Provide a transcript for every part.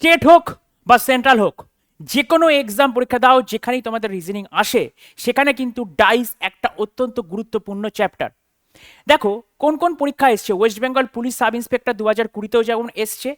State হোক বা central হোক, যে কোনো এক্সাম পরীক্ষা দাও, যেখানেই তোমাদের রিজনিং আসে, সেখানে কিন্তু ডাইস একটা অত্যন্ত গুরুত্বপূর্ণ চ্যাপ্টার। দেখো কোন কোন পরীক্ষা এসছে, West Bengal police sub inspector 2020তেও যেমন এসছে,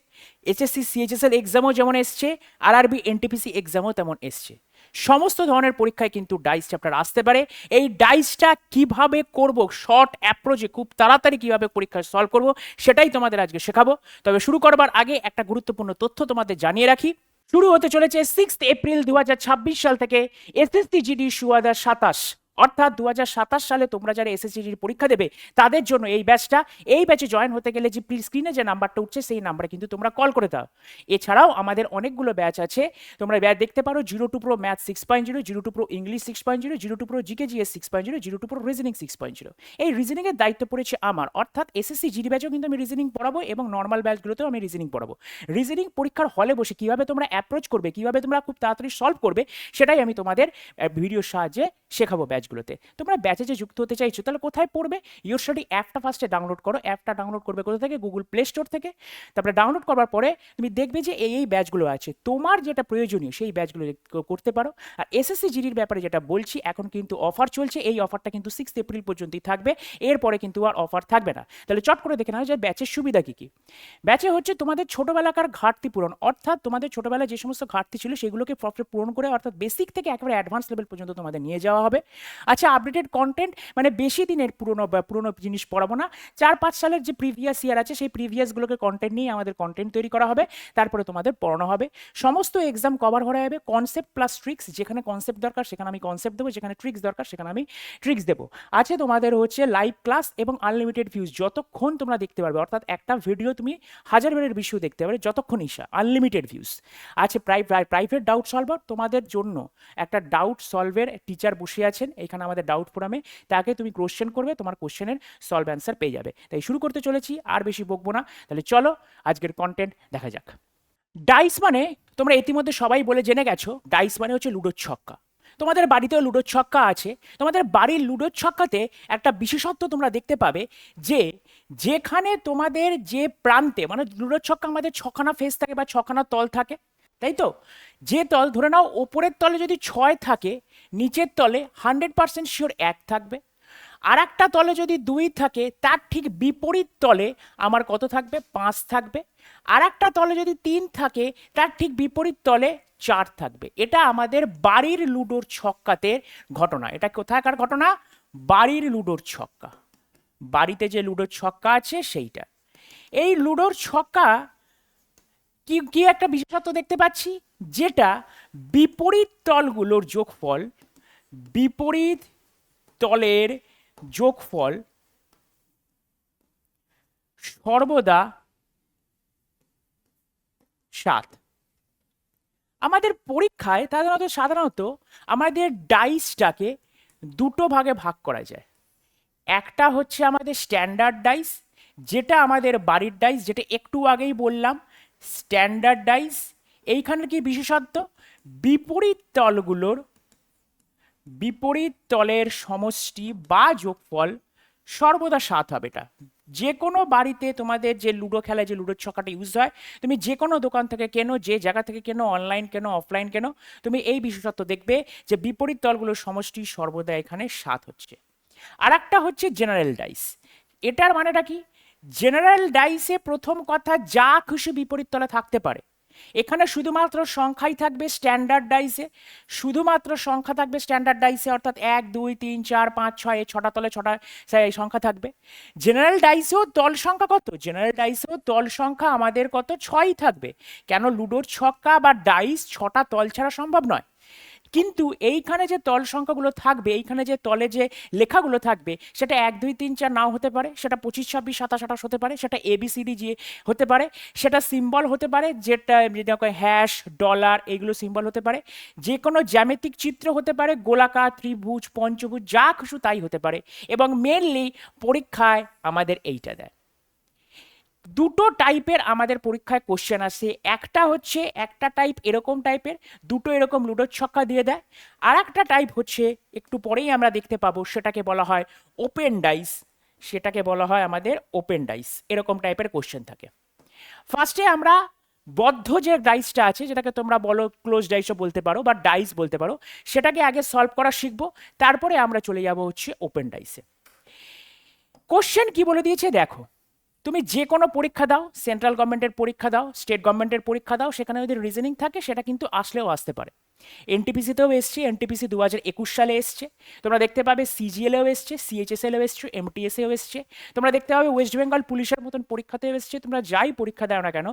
এসএসসি সিএইচএসএল এক্সামও যেমন এসছে, আরআরবি এনটিপিসি এক্সামও তেমন এসছে। সমস্ত ধরনের পরীক্ষায় কিন্তু ডাইস চ্যাপ্টার আসতে পারে। এই ডাইসটা কিভাবে করব, শর্ট অ্যাপ্রোচে খুব তাড়াতাড়ি কিভাবে পরীক্ষা সলভ করব, সেটাই তোমাদের আজকে শেখাবো। তবে শুরু করবার আগে একটা গুরুত্বপূর্ণ তথ্য তোমাদের জানিয়ে রাখি। শুরু হতে চলেছে 6 এপ্রিল 2026 সাল থেকে এসএসসি জিডি 2027, অর্থাৎ 2027 সালে তোমরা যারা এসএসসি জিডির পরীক্ষা দেবে তাদের জন্য এই ব্যাচটা। এই ব্যাচে জয়েন হতে গেলে যে স্ক্রিনে যে নাম্বারটা উঠছে সেই নাম্বারে কিন্তু তোমরা কল করে দাও। এছাড়াও আমাদের অনেকগুলো ব্যাচ আছে, তোমরা ব্যাচ দেখতে পারো। 02 pro math 6.0, 02 pro English 6.0, 02 pro GK GS 6.0, 02 pro reasoning 6.0। এই রিজনিংয়ের দায়িত্ব পড়েছে আমার, অর্থাৎ এসএসসি জিডি ব্যাচেও কিন্তু আমি রিজনিং পড়াবো এবং নর্মাল ব্যাচগুলোতেও আমি রিজনিং পড়াবো। রিজনিং পরীক্ষার হলে বসে কিভাবে তোমরা অ্যাপ্রোচ করবে, কিভাবে তোমরা খুব তাড়াতাড়ি সলভ করবে, সেটাই আমি তোমাদের ভিডিওর সাহায্যে শেখাবো ব্যাচগুলোতে। তোমরা ব্যাচে যে যুক্ত হতে চাইছো তাহলে কোথায় পড়বে? ইওর স্টাডি অ্যাপটা ফার্স্টে ডাউনলোড করো। অ্যাপটা ডাউনলোড করবে কোথা থেকে? গুগল প্লে স্টোর থেকে। তারপরে ডাউনলোড করবার পরে তুমি দেখবে যে এই ব্যাচগুলো আছে, তোমার যেটা প্রয়োজনীয় সেই ব্যাচগুলো করতে পারো। আর এসএসসি জিডির ব্যাপারে যেটা বলছি, এখন কিন্তু অফার চলছে। এই অফারটা কিন্তু 6 এপ্রিল পর্যন্তই থাকবে, এরপরে কিন্তু আর অফার থাকবে না। তাহলে চট করে দেখে নাও যে ব্যাচের সুবিধা কী কী। ব্যাচে হচ্ছে তোমাদের ছোটবেলাকার ঘাটতি পূরণ, অর্থাৎ তোমাদের ছোটবেলায় যে সমস্ত ঘাটতি ছিল সেগুলোকে পূরণ করে, অর্থাৎ বেসিক থেকে একেবারে অ্যাডভান্স লেভেল পর্যন্ত তোমাদের নিয়ে যাওয়া হবে। আচ্ছা, আপডেটেড কন্টেন্ট, মানে বেশি দিনের পুরনো জিনিস পড়াবো না। 4-5 সালের যে প্রিভিয়াস ইয়ার আছে সেই প্রিভিয়াসগুলোকে কন্টেন্ট নিয়ে আমাদের কন্টেন্ট তৈরি করা হবে, তারপরে তোমাদের পড়ানো হবে। সমস্ত এক্সাম কভার করা হবে কনসেপ্ট প্লাস ট্রিক্স। যেখানে কনসেপ্ট দরকার সেখানে আমি কনসেপ্ট দেবো, যেখানে ট্রিক্স দরকার সেখানে আমি ট্রিক্স দেবো। আছে তোমাদের হচ্ছে লাইভ ক্লাস এবং আনলিমিটেড ভিউজ, যতক্ষণ তোমরা দেখতে পারবে, অর্থাৎ একটা ভিডিও তুমি 1000 বারের বেশিও দেখতে পারবে যতক্ষণ ইচ্ছা, আনলিমিটেড ভিউজ। আছে প্রাইভেট ডাউট সলভার, তোমাদের জন্য একটা ডাউট সলভের টিচার বসে আছেন এখানে আমাদের ডাউট ফোরামে, তাকে তুমি কোশ্চেন করবে, তোমার কোশ্চেনের সলভ অ্যান্সার পেয়ে যাবে। তাই শুরু করতে চলেছি, আর বেশি বকবো না। তাহলে চলো আজকের কন্টেন্ট দেখা যাক। ডাইস মানে তোমরা ইতিমধ্যে সবাই বলে জেনে গেছো, ডাইস মানে হচ্ছে লুডোর ছক্কা। তোমাদের বাড়িতেও লুডোর ছক্কা আছে। তোমাদের বাড়ির লুডোর ছক্কাতে একটা বিশেষত্ব তোমরা দেখতে পাবে যে যেখানে তোমাদের যে প্রান্তে, মানে লুডোর ছক্কা আমাদের 6খানা ফেস থাকে বা 6খানা তল থাকে, তাই তো? যে তল ধরে নাও ওপরের তলে যদি 6 থাকে, নিচের তলে 100% শিওর 1 থাকবে। আর একটা তলে যদি 2 থাকে, তার ঠিক বিপরীত তলে আমার কত থাকবে? 5 থাকবে। আর একটা তলে যদি 3 থাকে, তার ঠিক বিপরীত তলে 4 থাকবে। এটা আমাদের বাড়ির লুডোর ছক্কাতে ঘটনা। এটা কোথাকার ঘটনা? বাড়ির লুডোর ছক্কা। বাড়িতে যে লুডোর ছক্কা আছে সেইটা। এই লুডোর ছক্কা কি কি একটা বিশেষত্ব দেখতে পাচ্ছি, যেটা বিপরীত তলগুলোর যোগফল, বিপরীত তলের যোগফল সর্বদা 7। আমাদের পরীক্ষায় সাধারণত আমাদের ডাইসটাকে দুটো ভাগে ভাগ করা যায়। একটা হচ্ছে আমাদের স্ট্যান্ডার্ড ডাইস, যেটা আমাদের বাড়ির ডাইস, যেটা একটু আগেই বললাম স্ট্যান্ডার্ড ডাইস। এইখানের কি বিশেষত্ব? বিপরীত তলের সমষ্টি বা যোগফল সর্বদা 7 হবে। এটা যে কোনো বাড়িতে তোমাদের যে লুডো খেলায় যে লুডোর ছক্কাটা ইউজ হয়, তুমি যে কোনো দোকান থেকে কেনো, যে জায়গা থেকে কেনো, অনলাইন কেনো অফলাইন কেনো, তুমি এই বিশেষত্ব দেখবে যে বিপরীত তলগুলোর সমষ্টি সর্বদা এখানে 7 হচ্ছে। আর একটা হচ্ছে জেনারেল ডাইস। এটার মানেটা কি? জেনারেল ডাইসে প্রথম কথা যা খুশি বিপরীত তলে থাকতে পারে। এখানে শুধুমাত্র সংখ্যাই থাকবে স্ট্যান্ডার্ড ডাইসে, শুধুমাত্র সংখ্যা থাকবে স্ট্যান্ডার্ড ডাইসে, অর্থাৎ 1 2 3 4 5 6, এই 6টা তলে 6টা সংখ্যা থাকবে। জেনারেল ডাইসেও তল সংখ্যা কত? জেনারেল ডাইসেও তল সংখ্যা আমাদের কত? 6ই থাকবে। কেন? লুডোর ছক্কা বা ডাইস 6টা তল ছাড়া সম্ভব নয়। কিন্তু এইখানে যে তল সংখ্যাগুলো থাকবে, এইখানে যে তলে যে লেখাগুলো থাকবে, সেটা 1 2 3 4 নাও হতে পারে, সেটা 25 26 27 28 হতে পারে, সেটা ABCD যে হতে পারে, সেটা সিম্বল হতে পারে, যেটা হ্যাশ ডলার এগুলো সিম্বল হতে পারে, যে কোনো জ্যামিতিক চিত্র হতে পারে, গোলাকার ত্রিভুজ পঞ্চভুজ যা কিছু তাই হতে পারে। এবং মেনলি পরীক্ষায় আমাদের এইটা দেয়। দুটো টাইপের আমাদের পরীক্ষায় কোশ্চেন আসে। একটা টাইপ এরকম টাইপের, দুটো এরকম লুডোর ছক্কা দিয়ে দেয়। আর একটা টাইপ হচ্ছে একটু পরেই আমরা দেখতে পাবো, সেটাকে বলা হয় ওপেন ডাইস। সেটাকে বলা হয় আমাদের ওপেন ডাইস। এরকম টাইপের কোশ্চেন থাকে। ফার্স্টে আমরা বদ্ধ যে ডাইসটা আছে, যেটাকে তোমরা বলো ক্লোজ ডাইসও বলতে পারো বা ডাইস বলতে পারো, সেটাকে আগে সলভ করা শিখবো, তারপরে আমরা চলে যাব হচ্ছে ওপেন ডাইসে। কোশ্চেন কি বলে দিয়েছে দেখো, তুমি যে কোনো পরীক্ষা দাও, সেন্ট্রাল গভর্নমেন্টের পরীক্ষা দাও, স্টেট গভর্নমেন্টের পরীক্ষা দাও, সেখানে যদি রিজনিং থাকে সেটা কিন্তু আসলেও আসতে পারে। এনটিপিসিতেও এসছে, এনটিপিসি 2021 সালে এসছে, তোমরা দেখতে পাবে সিজিএলেও এসছে, সিএইচএসএলেও এসছে, এমটিএসেও এসছে, তোমরা দেখতে পাবে ওয়েস্ট বেঙ্গল পুলিশের মতন পরীক্ষাতেও এসছে। তোমরা যাই পরীক্ষা দাও না কেন,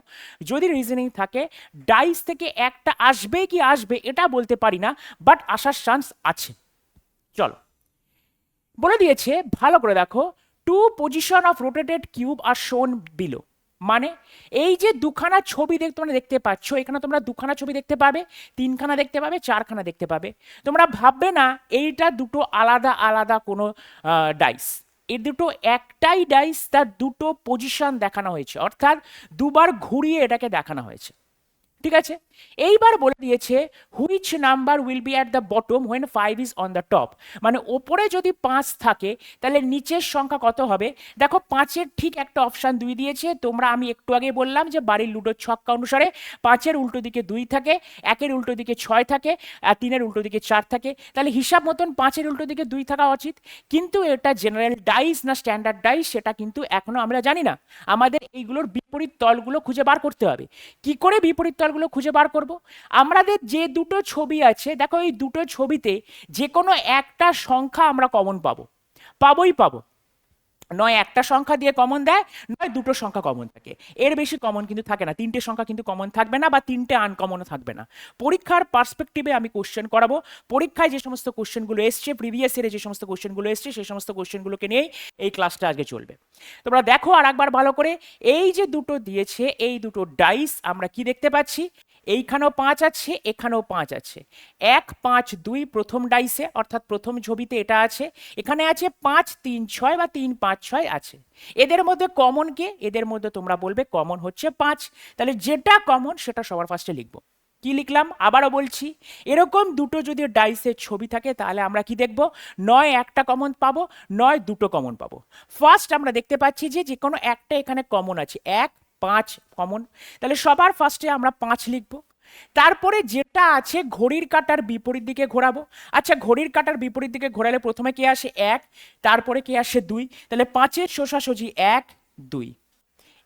যদি রিজনিং থাকে, ডাইস থেকে একটা আসবে কি আসবে এটা বলতে পারি না, বাট আসার চান্স আছে। চলো, বলে দিয়েছে ভালো করে দেখো, two position of rotated cube are shown below. মানে এই যে দুখানা ছবি তোমরা দেখতে পাচ্ছ, এখানে তোমরা দুখানা ছবি দেখতে পাবে, তিনখানা দেখতে পাবে, চারখানা দেখতে পাবে। তোমরা ভাববে না এইটা দুটো আলাদা আলাদা কোনো ডাইস, এই দুটো একটাই ডাইস, তার দুটো পজিশন দেখানো হয়েছে, অর্থাৎ দুবার ঘুরিয়ে এটাকে দেখানো হয়েছে। ঠিক আছে, এইবার বলে দিয়েছে which number will be at the bottom when 5 is on the top. মানে ওপরে যদি 5 থাকে তাহলে নিচের সংখ্যা কত হবে। দেখো 5-এর ঠিক একটা অপশান 2 দিয়েছে, তোমরা আমি একটু আগে বললাম যে বাড়ির লুডোর ছক্কা অনুসারে 5-এর উল্টো দিকে 2 থাকে, 1-এর উল্টো দিকে 6 থাকে, আর 3-এর উল্টো দিকে 4 থাকে, তাহলে হিসাব মতন 5-এর উল্টো দিকে 2 থাকা উচিত। কিন্তু এটা জেনারেল ডাইস না স্ট্যান্ডার্ড ডাইস সেটা কিন্তু এখনো আমরা জানি না। আমাদের এইগুলোর বিপরীত তলগুলো খুঁজে বার করতে হবে। কি করে বিপরীত তলগুলো খুঁজে বার করব? আমাদের যে দুটো ছবি আছে, দেখো এই দুটো ছবিতে যে কোনো একটা সংখ্যা আমরা কমন পাবো, পাবোই পাবো। নয় একটা সংখ্যা দিয়ে কমন দেয়, নয় দুটো সংখ্যা কমন থাকে, এর বেশি কমন কিন্তু থাকে না। তিনটে সংখ্যা কিন্তু কমন থাকবে না, বা তিনটে আনকমনও থাকবে না। পরীক্ষার পার্সপেক্টিভে আমি কোশ্চেন করাবো, পরীক্ষায় যে সমস্ত কোশ্চেনগুলো এসছে, প্রিভিয়াস ইয়ারে যে সমস্ত কোশ্চেনগুলো এসছে, সেই সমস্ত কোশ্চেনগুলোকে নিয়েই এই ক্লাসটা আজকে চলবে। তোমরা দেখো আর একবার ভালো করে, এই যে দুটো দিয়েছে, এই দুটো ডাইস আমরা কি দেখতে পাচ্ছি, এইখানেও 5 আছে, এখানেও 5 আছে। 1 5 2 প্রথম ডাইসে, অর্থাৎ প্রথম ছবিতে এটা আছে, এখানে আছে 5 3 6 বা 3 5 6 আছে। এদের মধ্যে কমন কে? এদের মধ্যে তোমরা বলবে কমন হচ্ছে 5। তাহলে যেটা কমন সেটা সবার ফার্স্টে লিখবো। কি লিখলাম আবারও বলছি, এরকম দুটো যদি ডাইসের ছবি থাকে তাহলে আমরা কি দেখব, নয় একটা কমন পাবো, নয় দুটো কমন পাবো। ফার্স্ট আমরা দেখতে পাচ্ছি যে যে কোনো একটা এখানে কমন আছে, 1 5 কমন, তাহলে সবার ফার্স্টে আমরা 5 লিখবো। তারপরে যেটা আছে ঘড়ির কাঁটার বিপরীত দিকে ঘোরাবো। আচ্ছা, ঘড়ির কাঁটার বিপরীত দিকে ঘোরালে প্রথমে কে আসে 1, তারপরে কে আসে 2, তাহলে 5-এর সোজাসুজি 1 2।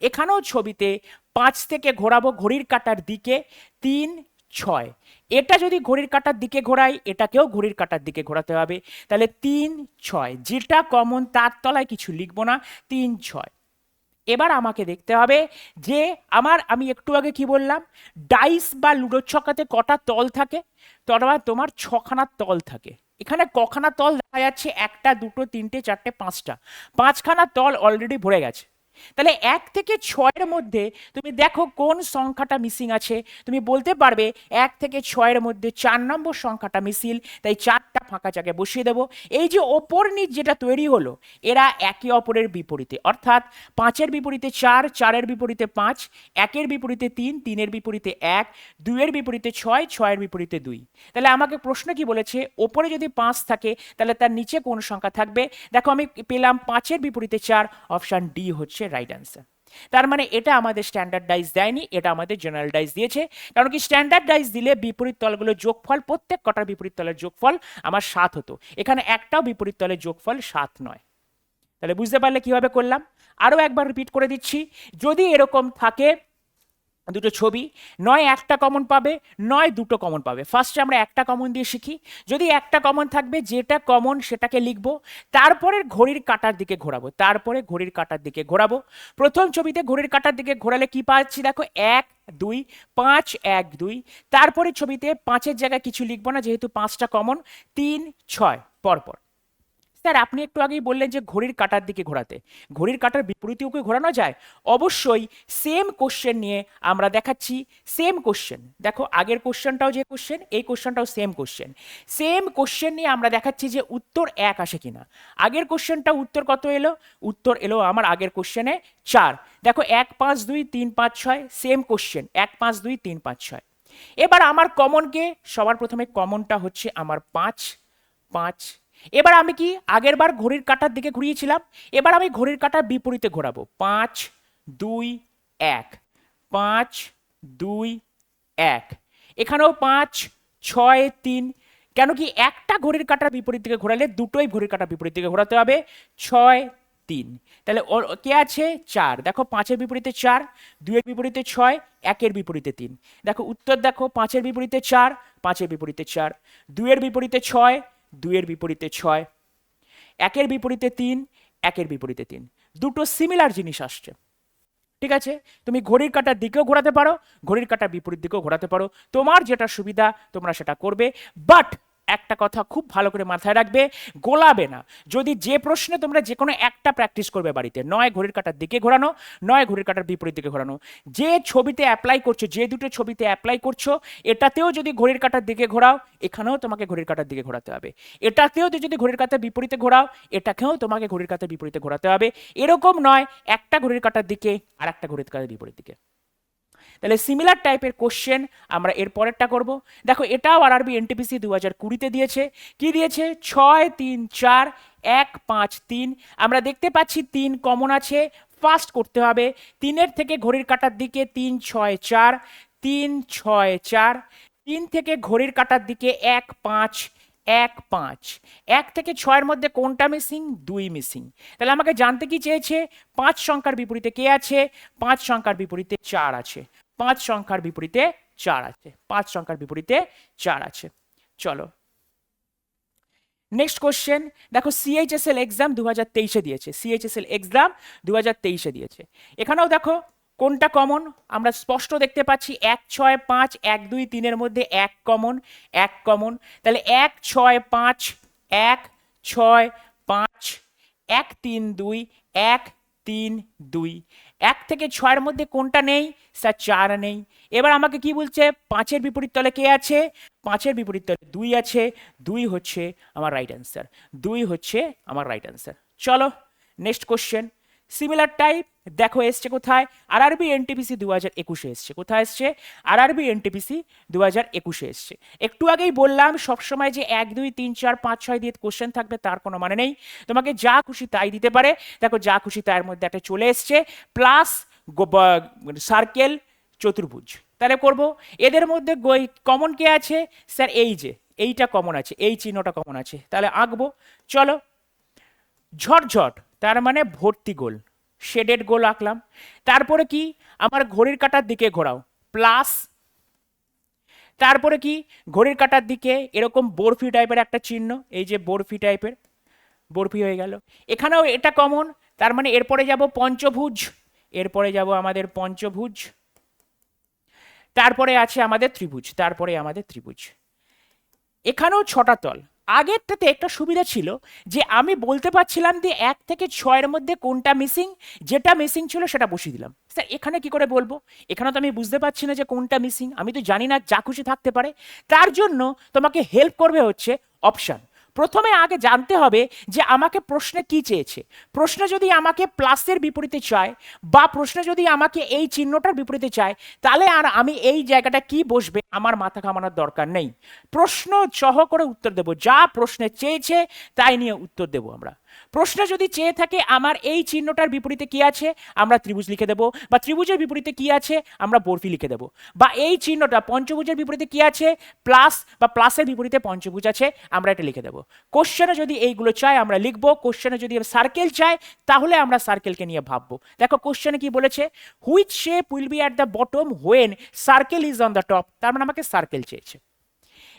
এখানেও ছবিতে 5 থেকে ঘোরাবো ঘড়ির কাঁটার দিকে, 3 6। এটা যদি ঘড়ির কাঁটার দিকে ঘোরাই, এটাকেও ঘড়ির কাঁটার দিকে ঘোরাতে হবে, তাহলে 3 6। যেটা কমন তার তলায় কিছু লিখবো না, 3 6। এবার আমাকে দেখতে হবে যে আমি একটু আগে কি বললাম, ডাইস বা লুডোর ছক্কাতে কটা তল থাকে, তোমার 6খানা তল থাকে। এখানে কখানা তল দেখা যাচ্ছে, 1 2 3 4 5টা, 5খানা তল অলরেডি ভরে গেছে। তাহলে 1 থেকে 6-এর মধ্যে তুমি দেখো কোন সংখ্যাটা মিসিং আছে, তুমি বলতে পারবে 1 থেকে 6-এর মধ্যে 4 নম্বর সংখ্যাটা মিসিং, তাই 4টা ফাঁকা জায়গায় বসিয়ে দেবো। এই যে ওপর নিচ যেটা তৈরি হলো, এরা একে অপরের বিপরীতে, অর্থাৎ 5-এর বিপরীতে 4, 4-এর বিপরীতে 5, 1-এর বিপরীতে 3, 3-এর বিপরীতে 1, 2-এর বিপরীতে 6, 6-এর বিপরীতে 2। তাহলে আমাকে প্রশ্ন কি বলেছে, ওপরে যদি 5 থাকে তাহলে তার নিচে কোন সংখ্যা থাকবে। দেখো আমি পেলাম 5-এর বিপরীতে 4, অপশন ডি হচ্ছে রাইট অ্যান্সার। তার মানে এটা আমাদের স্ট্যান্ডার্ড ডাইস দেয়নি, এটা আমাদের জেনারেল ডাইস দিয়েছে। কারণ কি, স্ট্যান্ডার্ড ডাইস দিলে বিপরীত তলগুলোর যোগফল, প্রত্যেক কটার বিপরীত তলের যোগফল আমার 7 হতো, এখানে একটাও বিপরীত তলের যোগফল 7 নয়। তাহলে বুঝতে পারলে কিভাবে করলাম। আরও একবার রিপিট করে দিচ্ছি, যদি এরকম থাকে দুটো ছবি, নয় একটা কমন পাবে, নয় দুটো কমন পাবে। ফার্স্টে আমরা একটা কমন দিয়ে শিখি। যদি একটা কমন থাকবে, যেটা কমন সেটাকে লিখবো, তারপরে ঘড়ির কাঁটার দিকে ঘোরাবো, তারপরে ঘড়ির কাঁটার দিকে ঘোরাবো। প্রথম ছবিতে ঘড়ির কাঁটার দিকে ঘোরালে কি পাচ্ছি, দেখো 1 2 5 1 2। তারপরে ছবিতে 5-এর জায়গায় কিছু লিখবো না, যেহেতু 5টা কমন, 3 6 পরপর। স্যার আপনি একটু আগেই বললেন যে ঘড়ির কাঁটার দিকে ঘোরাতে, ঘড়ির কাঁটার বিপরীতেও কি ঘোরানো যায়? অবশ্যই। সেম কোশ্চেন নিয়ে আমরা দেখাচ্ছি, সেম কোশ্চেন দেখো, আগের কোশ্চেনটাও যে কোশ্চেন, এই কোশ্চেনটাও সেম কোশ্চেন। সেম কোশ্চেন নিয়ে আমরা দেখাচ্ছি যে উত্তর এক আসে কিনা। আগের কোশ্চেনটা উত্তর কত এলো? উত্তর এলো আমার আগের কোশ্চেনে 4। দেখো 1 5 2 3 5 6, সেম কোশ্চেন 1 5 2 3 5 6। এবার আমার কমনকে, সবার প্রথমে কমনটা হচ্ছে আমার 5 5। এবার আমি কি আগের বার ঘড়ির কাঁটার দিকে ঘুরিয়েছিলাম, এবার আমি ঘড়ির কাঁটার বিপরীতে ঘোরাবো, 5 2 1, 5 2 1, এখানেও 5 6 3, কেন কি একটা ঘড়ির কাঁটার বিপরীত দিকে ঘোরালে দুটোই ঘড়ির কাঁটার বিপরীত দিকে ঘোরাতে হবে। 6 3, তাহলে কে আছে 4, দেখো 5-এর বিপরীতে 4, 2-এর বিপরীতে 6, 1-এর বিপরীতে 3, দেখো উত্তর দেখো 5-এর বিপরীতে 4, 5-এর বিপরীতে 4, 2-এর বিপরীতে 6, 2-এর বিপরীতে 6, 1-এর বিপরীতে 3, 1-এর বিপরীতে 3, দুটো সিমিলার জিনিস আসছে। ঠিক আছে, তুমি ঘড়ির কাঁটার দিকেও ঘোরাতে পারো, ঘড়ির কাঁটার বিপরীত দিকেও ঘোরাতে পারো, তোমার যেটা সুবিধা তোমরা সেটা করবে। বাট একটা কথা খুব ভালো করে মাথায় রাখবে, গোলাবে না। যদি যে প্রশ্নে তোমরা যে কোনো একটা প্র্যাকটিস করবে বাড়িতে, নয় ঘড়ির কাঁটার দিকে ঘোরানো, নয় ঘড়ির কাঁটার বিপরীত দিকে ঘোরানো, যে ছবিতে অ্যাপ্লাই করছো, যে দুটো ছবিতে অ্যাপ্লাই করছো, এটাতেও যদি ঘড়ির কাঁটার দিকে ঘোরাও, এখানেও তোমাকে ঘড়ির কাঁটার দিকে ঘোরাতে হবে। এটাতেও যদি ঘড়ির কাঁটার বিপরীতে ঘোরাও, এটাকেও তোমাকে ঘড়ির কাঁটার বিপরীতে ঘোরাতে হবে। এরকম নয় একটা ঘড়ির কাঁটার দিকে আর একটা ঘড়ির কাঁটার বিপরীত দিকে। তাহলে সিমিলার টাইপের কোশ্চেন আমরা এর পরেরটা করব। দেখো এটাও আরআরবি এনটিপিসি 2020-তে দিয়েছে। কি দিয়েছে? 6 3 4 1 5 3। আমরা দেখতে পাচ্ছি 3 কমন আছে, ফার্স্ট করতে হবে। 3-এর থেকে ঘড়ির কাঁটার দিকে 3 6 4, 3 6 4, 3 থেকে ঘড়ির কাঁটার দিকে 1 5 1 5, 1 থেকে 6-এর মধ্যে কোনটা মিসিং? 2 মিসিং। তাহলে আমাকে জানতে কি চেয়েছে? 5 সংখ্যার বিপরীতে কে আছে? 5 সংখ্যার বিপরীতে 4 আছে। 5 সংখ্যার বিপরীতে 4 আছে। 5 সংখ্যার বিপরীতে 4 আছে। চলো নেক্সট কোশ্চেন। দেখো সিএইচএসএল এক্সাম 2023-এ দিয়েছে, সিএইচএসএল এক্সাম 2023-এ দিয়েছে। এখানেও দেখো কোনটা কমন আমরা স্পষ্ট দেখতে পাচ্ছি, 1 6 5 1 2 3-এর মধ্যে 1 কমন, 1 কমন। তাহলে 1 6 5 1 6 5 1 3 2 1 3 2, 1 থেকে 6-এর মধ্যে কোনটা নেই? স্যার 4 নেই। এবার আমাকে কি বলছে? 5-এর বিপরীত তলে কে আছে? 5-এর বিপরীত তলে 2 আছে। 2 হচ্ছে আমার রাইট অ্যান্সার, 2 হচ্ছে আমার রাইট অ্যান্সার। চলো নেক্সট কোশ্চেন। সিমিলার টাইপ দেখো এসছে কোথায়? আরআরবি এনটিপিসি 2021-এ এসছে। কোথায় এসছে? আরআরবি এনটিপিসি 2021-এ এসছে। একটু আগেই বললাম সবসময় যে 1 2 3 4 5 6 দিয়ে কোশ্চেন থাকবে তার কোনো মানে নেই, তোমাকে যা খুশি তাই দিতে পারে। দেখো যা খুশি তার মধ্যে একটা চলে এসছে, প্লাস সার্কেল চতুর্ভুজ। তাহলে করব এদের মধ্যে কমন কে আছে? স্যার এই যে এইটা কমন আছে, এই চিহ্নটা কমন আছে, তাহলে আঁকবো। চলো ঝটঝট তার মানে ভর্তি গোল, শেডেড গোল আঁকলাম। তারপরে কি? আমার ঘড়ির কাঁটার দিকে ঘোরাও, প্লাস। তারপরে কি? ঘড়ির কাঁটার দিকে এরকম বরফি টাইপের একটা চিহ্ন, এই যে বরফি টাইপের, বরফি হয়ে গেল। এখানেও এটা কমন, তার মানে এরপরে যাব পঞ্চভুজ, এরপরে যাব আমাদের পঞ্চভুজ। তারপরে আছে আমাদের ত্রিভুজ, তারপরে আমাদের ত্রিভুজ। এখানেও 6টা তল। আগেরটাতে একটা সুবিধা ছিল যে আমি বলতে পারছিলাম যে 1 থেকে 6-এর মধ্যে কোনটা মিসিং, যেটা মিসিং ছিল সেটা বসিয়ে দিলাম। স্যার এখানে কি করে বলবো? এখানে তো আমি বুঝতে পারছি না যে কোনটা মিসিং, আমি তো জানি না, যা খুশি থাকতে পারে। তার জন্য তোমাকে হেল্প করবে হচ্ছে অপশান। প্রথমে আগে জানতে হবে যে আমাকে প্রশ্নে কি চেয়েছে। প্রশ্নে যদি আমাকে প্লাসের বিপরীতে চায়, বা প্রশ্নে যদি আমাকে এই চিহ্নটার বিপরীতে চায়, তাহলে আর আমি এই জায়গাটা কি বসবে আমার মাথা ঘামানোর দরকার নেই। প্রশ্ন সহ করে উত্তর দেব, যা প্রশ্নে চেয়েছে তাই নিয়ে উত্তর দেব আমরা। প্রশ্ন যদি চেয়ে থাকে আমার এই চিহ্নটার বিপরীতে কি আছে, আমরা ত্রিভুজ লিখে দেব, বা ত্রিভুজের বিপরীতে কি আছে আমরা বরফি লিখে দেব। বা এই চিহ্নটা পঞ্চভুজের বিপরীতে কি আছে, প্লাস, বা প্লাসের বিপরীতে পঞ্চভুজ আছে, আমরা এটা লিখে দেব। কোশ্চেনে যদি এইগুলো চাই আমরা লিখবো, কোশ্চেনে যদি সার্কেল চাই তাহলে আমরা সার্কেলকে নিয়ে ভাববো। দেখো কোশ্চেনে কি বলেছে? Which shape will be at the bottom when circle is on the top, তার মানে আমাকে সার্কেল চেয়েছে।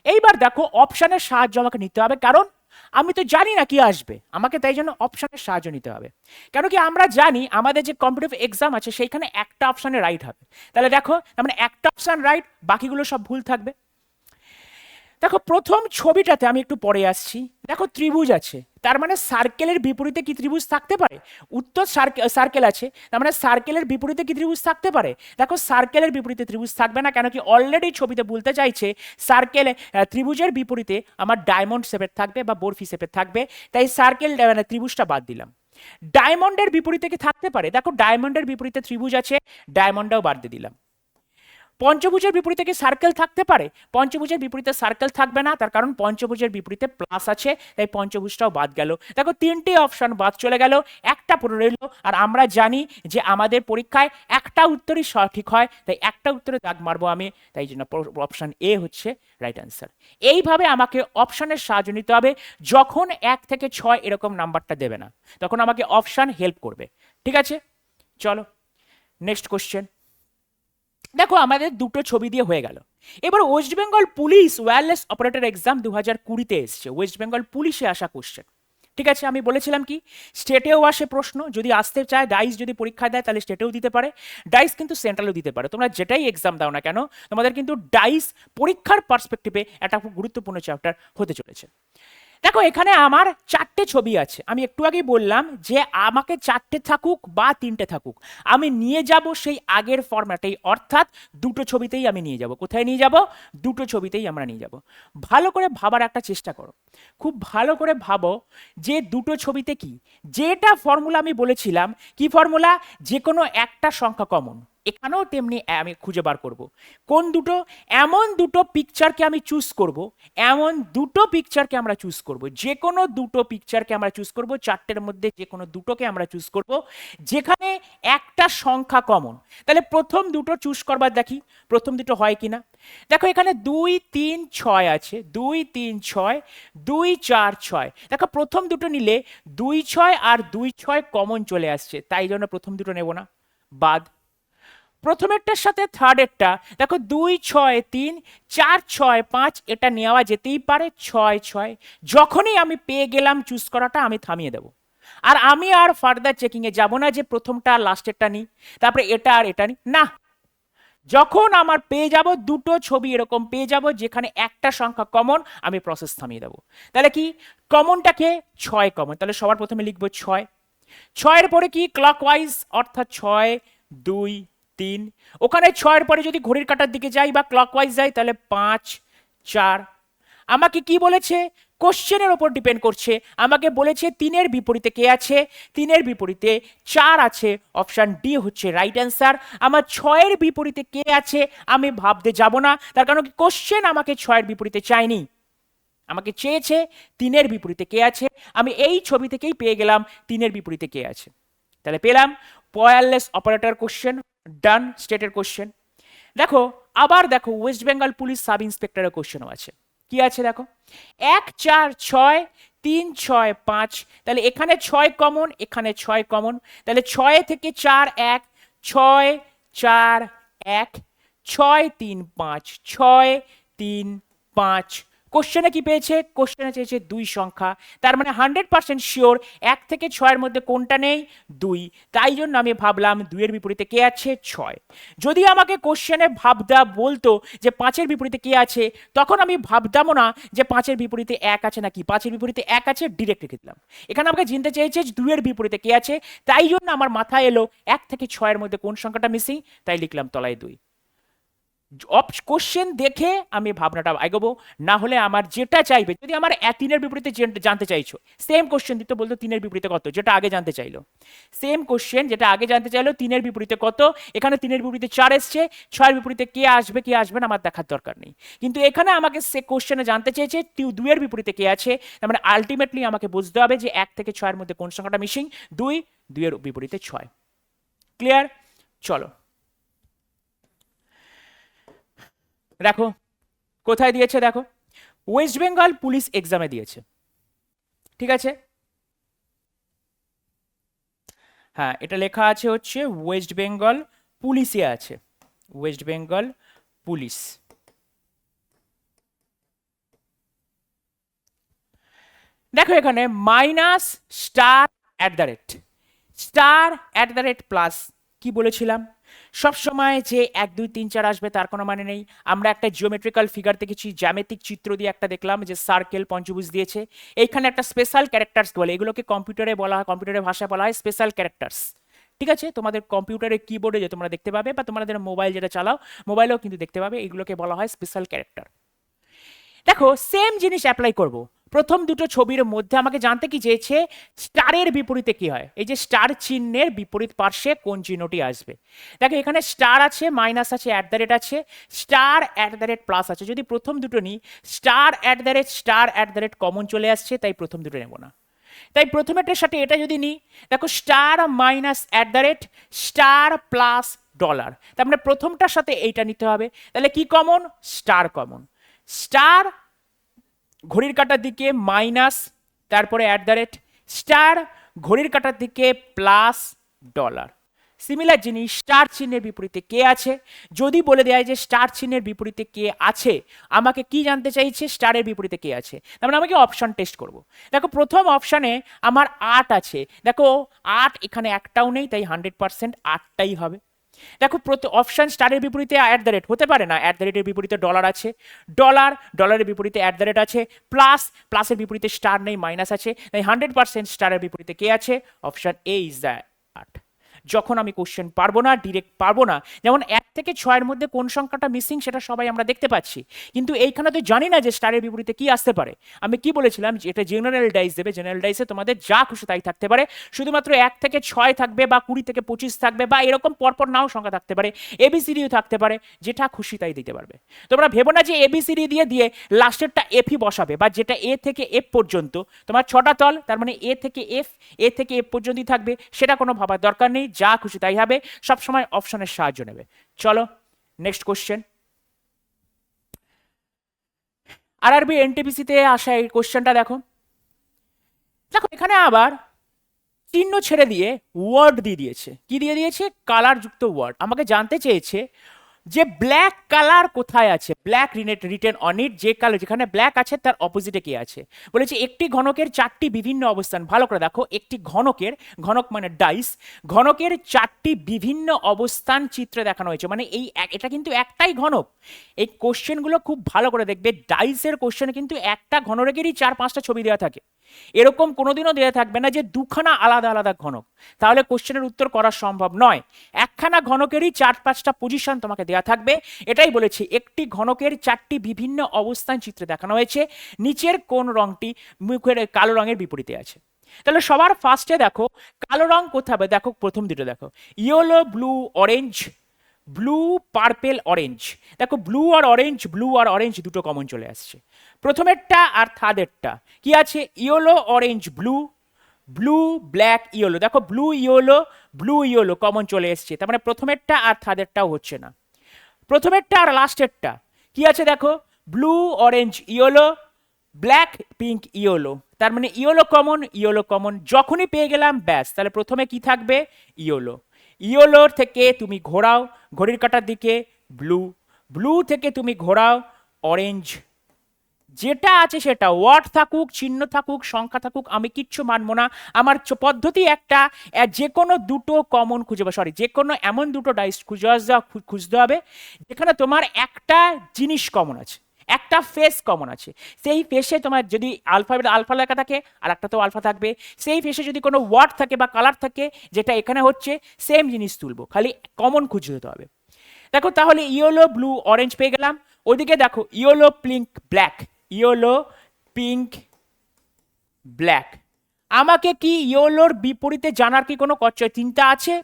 এইবার দেখো অপশানের সাহায্য আমাকে নিতে হবে, কারণ আমি তো জানি না কি আসবে, আমাকে তাই জন্য অপশানের সাহায্য নিতে হবে। কেন কি আমরা জানি আমাদের যে কম্পিটিটিভ এক্সাম আছে সেইখানে একটা অপশানে রাইট হবে। তাহলে দেখো তার মানে একটা অপশান রাইট, বাকিগুলো সব ভুল থাকবে। দেখো প্রথম ছবিটাতে আমি একটু পরে আসছি। দেখো ত্রিভুজ আছে, তার মানে সার্কেলের বিপরীতে কি ত্রিভুজ থাকতে পারে? উত্তর সার্কেল আছে, তার মানে সার্কেলের বিপরীতে কি ত্রিভুজ থাকতে পারে? দেখো সার্কেলের বিপরীতে ত্রিভুজ থাকবে না, কেন কি অলরেডি ছবিতে বলতে চাইছে সার্কেল, ত্রিভুজের বিপরীতে আমার ডায়মন্ড শেপের থাকবে বা বরফি শেপের থাকবে, তাই সার্কেল মানে ত্রিভুজটা বাদ দিলাম। ডায়মন্ডের বিপরীতে কি থাকতে পারে? দেখো ডায়মন্ডের বিপরীতে ত্রিভুজ আছে, ডায়মন্ডটাও বাদ দিয়ে দিলাম। পঞ্চভুজের বিপরীতে কি সার্কেল থাকতে পারে? পঞ্চভুজের বিপরীতে সার্কেল থাকবে না, তার কারণ পঞ্চভুজের বিপরীতে প্লাস আছে, তাই পঞ্চভুজটাও বাদ গেল। দেখো তিনটে অপশন বাদ চলে গেল, একটা পড়ে রইল। আর আমরা জানি যে আমাদের পরীক্ষায় একটা উত্তরই সঠিক হয়, তাই একটা উত্তরে দাগ মারবো আমি, তাই জন্য অপশন এ হচ্ছে রাইট অ্যান্সার। এইভাবে আমাকে অপশনের সাহায্য নিতে হবে। যখন 1 থেকে 6 এরকম নাম্বারটা দেবে না, তখন আমাকে অপশন হেল্প করবে। ঠিক আছে, চলো নেক্সট কোশ্চেন। দেখো আমাদের দুটো ছবি দিয়ে হয়ে গেল। এবার West Bengal police wireless operator exam 2020-তে এসছে, ওয়েস্ট বেঙ্গল পুলিশে আসা কোশ্চেন। ঠিক আছে, আমি বলেছিলাম কি স্টেটেও আসে প্রশ্ন, যদি আসতে চায় ডাইস যদি পরীক্ষা দেয় তাহলে স্টেটেও দিতে পারে, ডাইস কিন্তু সেন্ট্রালও দিতে পারে। তোমরা যেটাই এক্সাম দাও না কেন, তোমাদের কিন্তু ডাইস পরীক্ষার পার্সপেক্টিভে একটা খুব গুরুত্বপূর্ণ চ্যাপ্টার হতে চলেছে। দেখো এখানে আমার 4টে ছবি আছে, আমি একটু আগেই বললাম যে আমাকে 4টে থাকুক বা 3টে থাকুক, আমি নিয়ে যাব সেই আগের ফরম্যাটেই, অর্থাৎ দুটো ছবিতেই আমি নিয়ে যাব। কোথায় নিয়ে যাব? দুটো ছবিতেই আমরা নিয়ে যাব। ভালো করে ভাবার একটা চেষ্টা করো, খুব ভালো করে ভাবো যে দুটো ছবিতে কি, যেটা ফর্মুলা আমি বলেছিলাম, কি ফর্মুলা? যে কোনো একটা সংখ্যা কমন। এখানেও তেমনি আমি খুঁজে বার করব কোন দুটো, এমন দুটো পিকচারকে আমি চুজ করব, এমন দুটো পিকচারকে আমরা চুজ করব, যে কোনো দুটো পিকচারকে আমরা চুজ করব, 4টের মধ্যে যে কোনো দুটোকে আমরা চুজ করব যেখানে একটা সংখ্যা কমন। তাহলে প্রথম দুটো চুজ করবার দেখি প্রথম দুটো হয় কিনা। দেখো এখানে 2 3 6 আছে, 2 3 6, 2 4 6। দেখো প্রথম দুটো নিলে 2 6 আর 2 6 কমন চলে আসছে, তাই জন্য প্রথম দুটো নেব না, বাদ। প্রথমেরটার সাথে থার্ডেরটা দেখো 2 6 3 4 6 5, এটা নেওয়া যেতেই পারে 6 6। যখনই আমি পেয়ে গেলাম চুজ করাটা, আমি থামিয়ে দেব। আর আমি আর ফার্দার চেকিং এ যাব না যে প্রথমটা আর লাস্টেরটা নিই, তারপরে এটা আর এটা নিই না। যখন আমার পেয়ে যাব দুটো ছবি এরকম পেয়ে যাব যেখানে একটা সংখ্যা কমন, আমি প্রসেস থামিয়ে দেব। তাহলে কি কমনটাকে 6 কমন, তাহলে সবার প্রথমে লিখবো 6। 6-এর পরে কি ক্লকওয়াইজ, অর্থাৎ 6 2 3। ওখানে 6-এর পরে যদি ঘড়ির কাঁটার দিকে যাই বা ক্লকওয়াইজ যাই তাহলে 5 4। আমাকে কি বলেছে? কোশ্চেনের ওপর ডিপেন্ড করছে, আমাকে বলেছে 3-এর বিপরীতে কে আছে? 3-এর বিপরীতে 4 আছে, অপশন ডি হচ্ছে রাইট অ্যান্সার। আমার 6-এর বিপরীতে কে আছে আমি ভাবতে যাব না, তার কারণ কি কোশ্চেন আমাকে 6-এর বিপরীতে চাইনি, আমাকে চেয়েছে 3-এর বিপরীতে কে আছে। আমি এই ছবি থেকেই পেয়ে গেলাম 3-এর বিপরীতে কে আছে, তাহলে পেলাম ওয়্যারলেস অপারেটর কোশ্চেন। ডান, স্টেটের কোশ্চেন। দেখো আবার দেখো ওয়েস্ট বেঙ্গল পুলিশ সাব ইন্সপেক্টরের কোশ্চেনও আছে। কি আছে দেখো, 1 4 6 3 6 5। তাহলে এখানে 6 কমন, এখানে 6 কমন, তাহলে 6 থেকে 4 1, 6 4 1, 6 3 5, 6 3 5। কোশ্চেনে কি পেয়েছে? কোশ্চেনে চেয়েছে 2 সংখ্যা, তার মানে 100% শিওর 1 থেকে 6-এর মধ্যে কোনটা নেই? 2। তাই জন্য আমি ভাবলাম 2-এর বিপরীতে কে আছে? 6। যদি আমাকে কোশ্চেনে ভাবদা বলতো যে 5-এর বিপরীতে কে আছে, তখন আমি ভাবতামও না যে 5-এর বিপরীতে 1 আছে নাকি, 5-এর বিপরীতে 1 আছে, ডিরেক্ট রেখে দিলাম। এখানে আমাকে চিনতে চেয়েছে 2-এর বিপরীতে কে আছে, তাই জন্য আমার মাথায় এলো 1 থেকে 6-এর মধ্যে কোন সংখ্যাটা মিসিং, তাই লিখলাম তলায় 2। কোশ্চেন দেখে আমি ভাবনাটা এগোবো, না হলে আমার যেটা চাইবে, যদি আমার 3-এর বিপরীতে জানতে চাইছো, সেম কোশ্চেন দিতে বলতো 3-এর বিপরীতে কত, যেটা আগে জানতে চাইলো, সেম কোশ্চেন যেটা আগে জানতে চাইলো 3-এর বিপরীতে কত, এখানে 3-এর বিপরীতে 4 এসছে, 6-এর বিপরীতে কে আসবে কি আসবে না আমার দেখার দরকার নেই। কিন্তু এখানে আমাকে সে কোশ্চেনে জানতে চেয়েছে 2-এর বিপরীতে কে আছে, তার মানে আলটিমেটলি আমাকে বুঝতে হবে যে 1 থেকে 6-এর মধ্যে কোন সংখ্যাটা মিসিং, 2, 2-এর বিপরীতে 6। ক্লিয়ার? চলো দেখো কোথায় দিয়েছে, দেখো ওয়েস্ট বেঙ্গল পুলিশ এক্সামে দিয়েছে। ঠিক আছে, হ্যাঁ এটা লেখা আছে হচ্ছে ওয়েস্ট বেঙ্গল পুলিশে আছে, ওয়েস্ট বেঙ্গল পুলিশ। দেখো এখানে minus star at the rate, star at the rate plus. কি বলেছিলাম সব সময় যে 1 2 3 4 আসবে তার কোনো মানে নেই। আমরা একটা জিওমেট্রিক্যাল ফিগার দেখেছি, জ্যামিতিক চিত্র দিয়ে একটা দেখলাম যে সার্কেল পঞ্চভুজ দিয়েছে, এইখানে একটা স্পেশাল ক্যারেক্টার্স বলে, এগুলোকে কম্পিউটারে বলা হয়, কম্পিউটারের ভাষায় বলা হয় স্পেশাল ক্যারেক্টার্স। ঠিক আছে, তোমাদের কম্পিউটারের কিবোর্ডে যে তোমরা দেখতে পাবে বা তোমাদের মোবাইল যেটা চালাও মোবাইলেও কিন্তু দেখতে পাবে, এগুলোকে বলা হয় স্পেশাল ক্যারেক্টার। দেখো সেম জিনিস অ্যাপ্লাই করব, প্রথম দুটো ছবির মধ্যে আমাকে জানতে কি চেয়েছে স্টারের বিপরীতে কি হয়। এই যে স্টার চিহ্নের বিপরীত পার্শ্বে কোন চিহ্নটি আসবে। দেখো এখানে স্টার আছে, মাইনাস আছে, অ্যাট দ্য রেট আছে, star at the rate plus আছে। যদি প্রথম দুটো নিই, star at the rate common চলে আসছে, তাই প্রথম দুটো নেব না। তাই প্রথমেরটার সাথে এটা যদি নিই, দেখো star minus at the rate star plus dollar, তার মানে প্রথমটার সাথে এইটা নিতে হবে। তাহলে কি কমন? Star common. স্টার ঘড়ির কাঁটার দিকে মাইনাস, তারপরে অ্যাট দ্য রেট, স্টার ঘড়ির কাঁটার দিকে প্লাস ডলার। সিমিলার জিনিস স্টার চিহ্নের বিপরীতে কে আছে। যদি বলে দেয় যে স্টার চিহ্নের বিপরীতে কে আছে, আমাকে কি জানতে চাইছে স্টারের বিপরীতে কে আছে, তার মানে আমাকে অপশন টেস্ট করব। দেখো প্রথম অপশানে আমার 8 আছে, দেখো 8 এখানে একটাও নেই, তাই 100% 8টাই হবে। দেখো অপশন স্টারের বিপরীতে অ্যাট দ্য রেট হতে পারে না, অ্যাট দ্য রেটের বিপরীতে ডলার আছে, ডলারের বিপরীতে অ্যাট দ্য রেট আছে, প্লাসের বিপরীতে স্টার নেই, মাইনাস আছে, তাই 100% স্টারের বিপরীতে কে আছে? Option A is the 8। যখন আমি কোশ্চেন পারবো না, ডিরেক্ট পারবো না, যেমন 1 থেকে 6 এর মধ্যে কোন সংখ্যাটা মিসিং সেটা সবাই আমরা দেখতে পাচ্ছি, কিন্তু এইখানে তো জানি না যে স্টারের বিপরীতে কি আসতে পারে। আমি কি বলেছিলাম যে এটা জেনারেল ডাইস দেবে, জেনারেল ডাইসে তোমাদের যা খুশি তাই থাকতে পারে, শুধুমাত্র 1 থেকে 6 থাকবে বা 20 থেকে 25 থাকবে বা এরকম পরপর নাও সংখ্যা থাকতে পারে, এবিসিডিও থাকতে পারে, যেটা খুশি তাই দিতে পারবে। তোমরা ভেবো না যে এবিসিডি দিয়ে লাস্টেরটা এফই বসাবে, বা যেটা এ থেকে এফ পর্যন্ত তোমার 6টা তল, তার মানে এ থেকে এফ পর্যন্তই থাকবে, সেটা কোনো ভাবার দরকার নেই, যা খুশি তাই হবে, সবসময় অপশনের সাহায্য নেবে। চলো নেক্সট কোশ্চেন। আরআরবি এনটিপিসিতে আসা এই কোশ্চেনটা দেখো। দেখো এখানে আবার চিহ্ন ছেড়ে দিয়ে ওয়ার্ড দিয়ে দিয়েছে। কি দিয়ে দিয়েছে? কালার যুক্ত ওয়ার্ড। আমাকে জানতে চেয়েছে যে ব্ল্যাক কালার কোথায় আছে, ব্ল্যাক রিটেন অন ইট, যে কালার যেখানে ব্ল্যাক আছে তার অপোজিটে কি আছে। বলেছে একটি ঘনকের 4টি বিভিন্ন অবস্থান। ভালো করে দেখো, একটি ঘনকের, ঘনক মানে ডাইস, ঘনকের 4টি বিভিন্ন অবস্থান চিত্রে দেখানো হয়েছে, মানে এটা কিন্তু একটাই ঘনক। এই কোশ্চেনগুলো খুব ভালো করে দেখবে, ডাইসের কোশ্চেনে কিন্তু একটা ঘনকেরই 4-5টা ছবি দেওয়া থাকে, এরকম কোনোদিনও দেওয়া থাকবে না যে দুখানা আলাদা আলাদা ঘনক, তাহলে কোশ্চেনের উত্তর করা সম্ভব নয়। একখানা ঘনকেরই 4-5টা পজিশন তোমাকে দেওয়া থাকবে। এটাই বলেছি, একটি ঘনকের 4টি বিভিন্ন অবস্থান চিত্রে দেখানো হয়েছে, নিচের কোন রংটি মুখের কালো রঙের বিপরীতে আছে। তাহলে সবার ফার্স্টে দেখো কালো রং কোথায় হবে, দেখো প্রথম দুটো দেখো, yellow blue orange, blue purple orange. দেখো ব্লু আর অরেঞ্জ দুটো কমন চলে আসছে। প্রথমেরটা আর থার্ডেরটা কি আছে? Yellow orange blue, blue black yellow. দেখো ব্লু ইয়েলো কমন চলে এসছে, তার মানে প্রথমেরটা আর থার্ডেরটাও হচ্ছে না। প্রথমেরটা আর লাস্টেরটা কি আছে? দেখো blue orange yellow, black pink yellow, তার মানে ইয়েলো কমন, যখনই পেয়ে গেলাম ব্যাস, তাহলে প্রথমে কি থাকবে? ইয়েলোর থেকে তুমি ঘোরাও ঘড়ির কাঁটার দিকে ব্লু থেকে তুমি ঘোরাও অরেঞ্জ, যেটা আছে সেটা ওয়ার্ড থাকুক, চিহ্ন থাকুক, সংখ্যা থাকুক, আমি কিচ্ছু মানবো না। আমার পদ্ধতি একটা, যে কোনো দুটো কমন খুঁজে যে কোনো এমন দুটো ডাইস খুঁজতে হবে যেখানে তোমার একটা জিনিস কমন আছে, একটা ফেস কমন আছে। সেই ফেসে তোমার যদি আলফা লেখা থাকে আর একটা তো আলফা থাকবে, সেই ফেসে যদি কোনো ওয়ার্ড থাকে বা কালার থাকে যেটা এখানে হচ্ছে, সেম জিনিস তুলবো, খালি কমন খুঁজে দিতে হবে। দেখো তাহলে ইয়েলো ব্লু অরেঞ্জ পেয়ে গেলাম। ওদিকে দেখো ইয়েলো পিঙ্ক ব্ল্যাক। আমাকে কি ইয়েলোর বিপরীতে জানার কি কোনো চিন্তা আছে?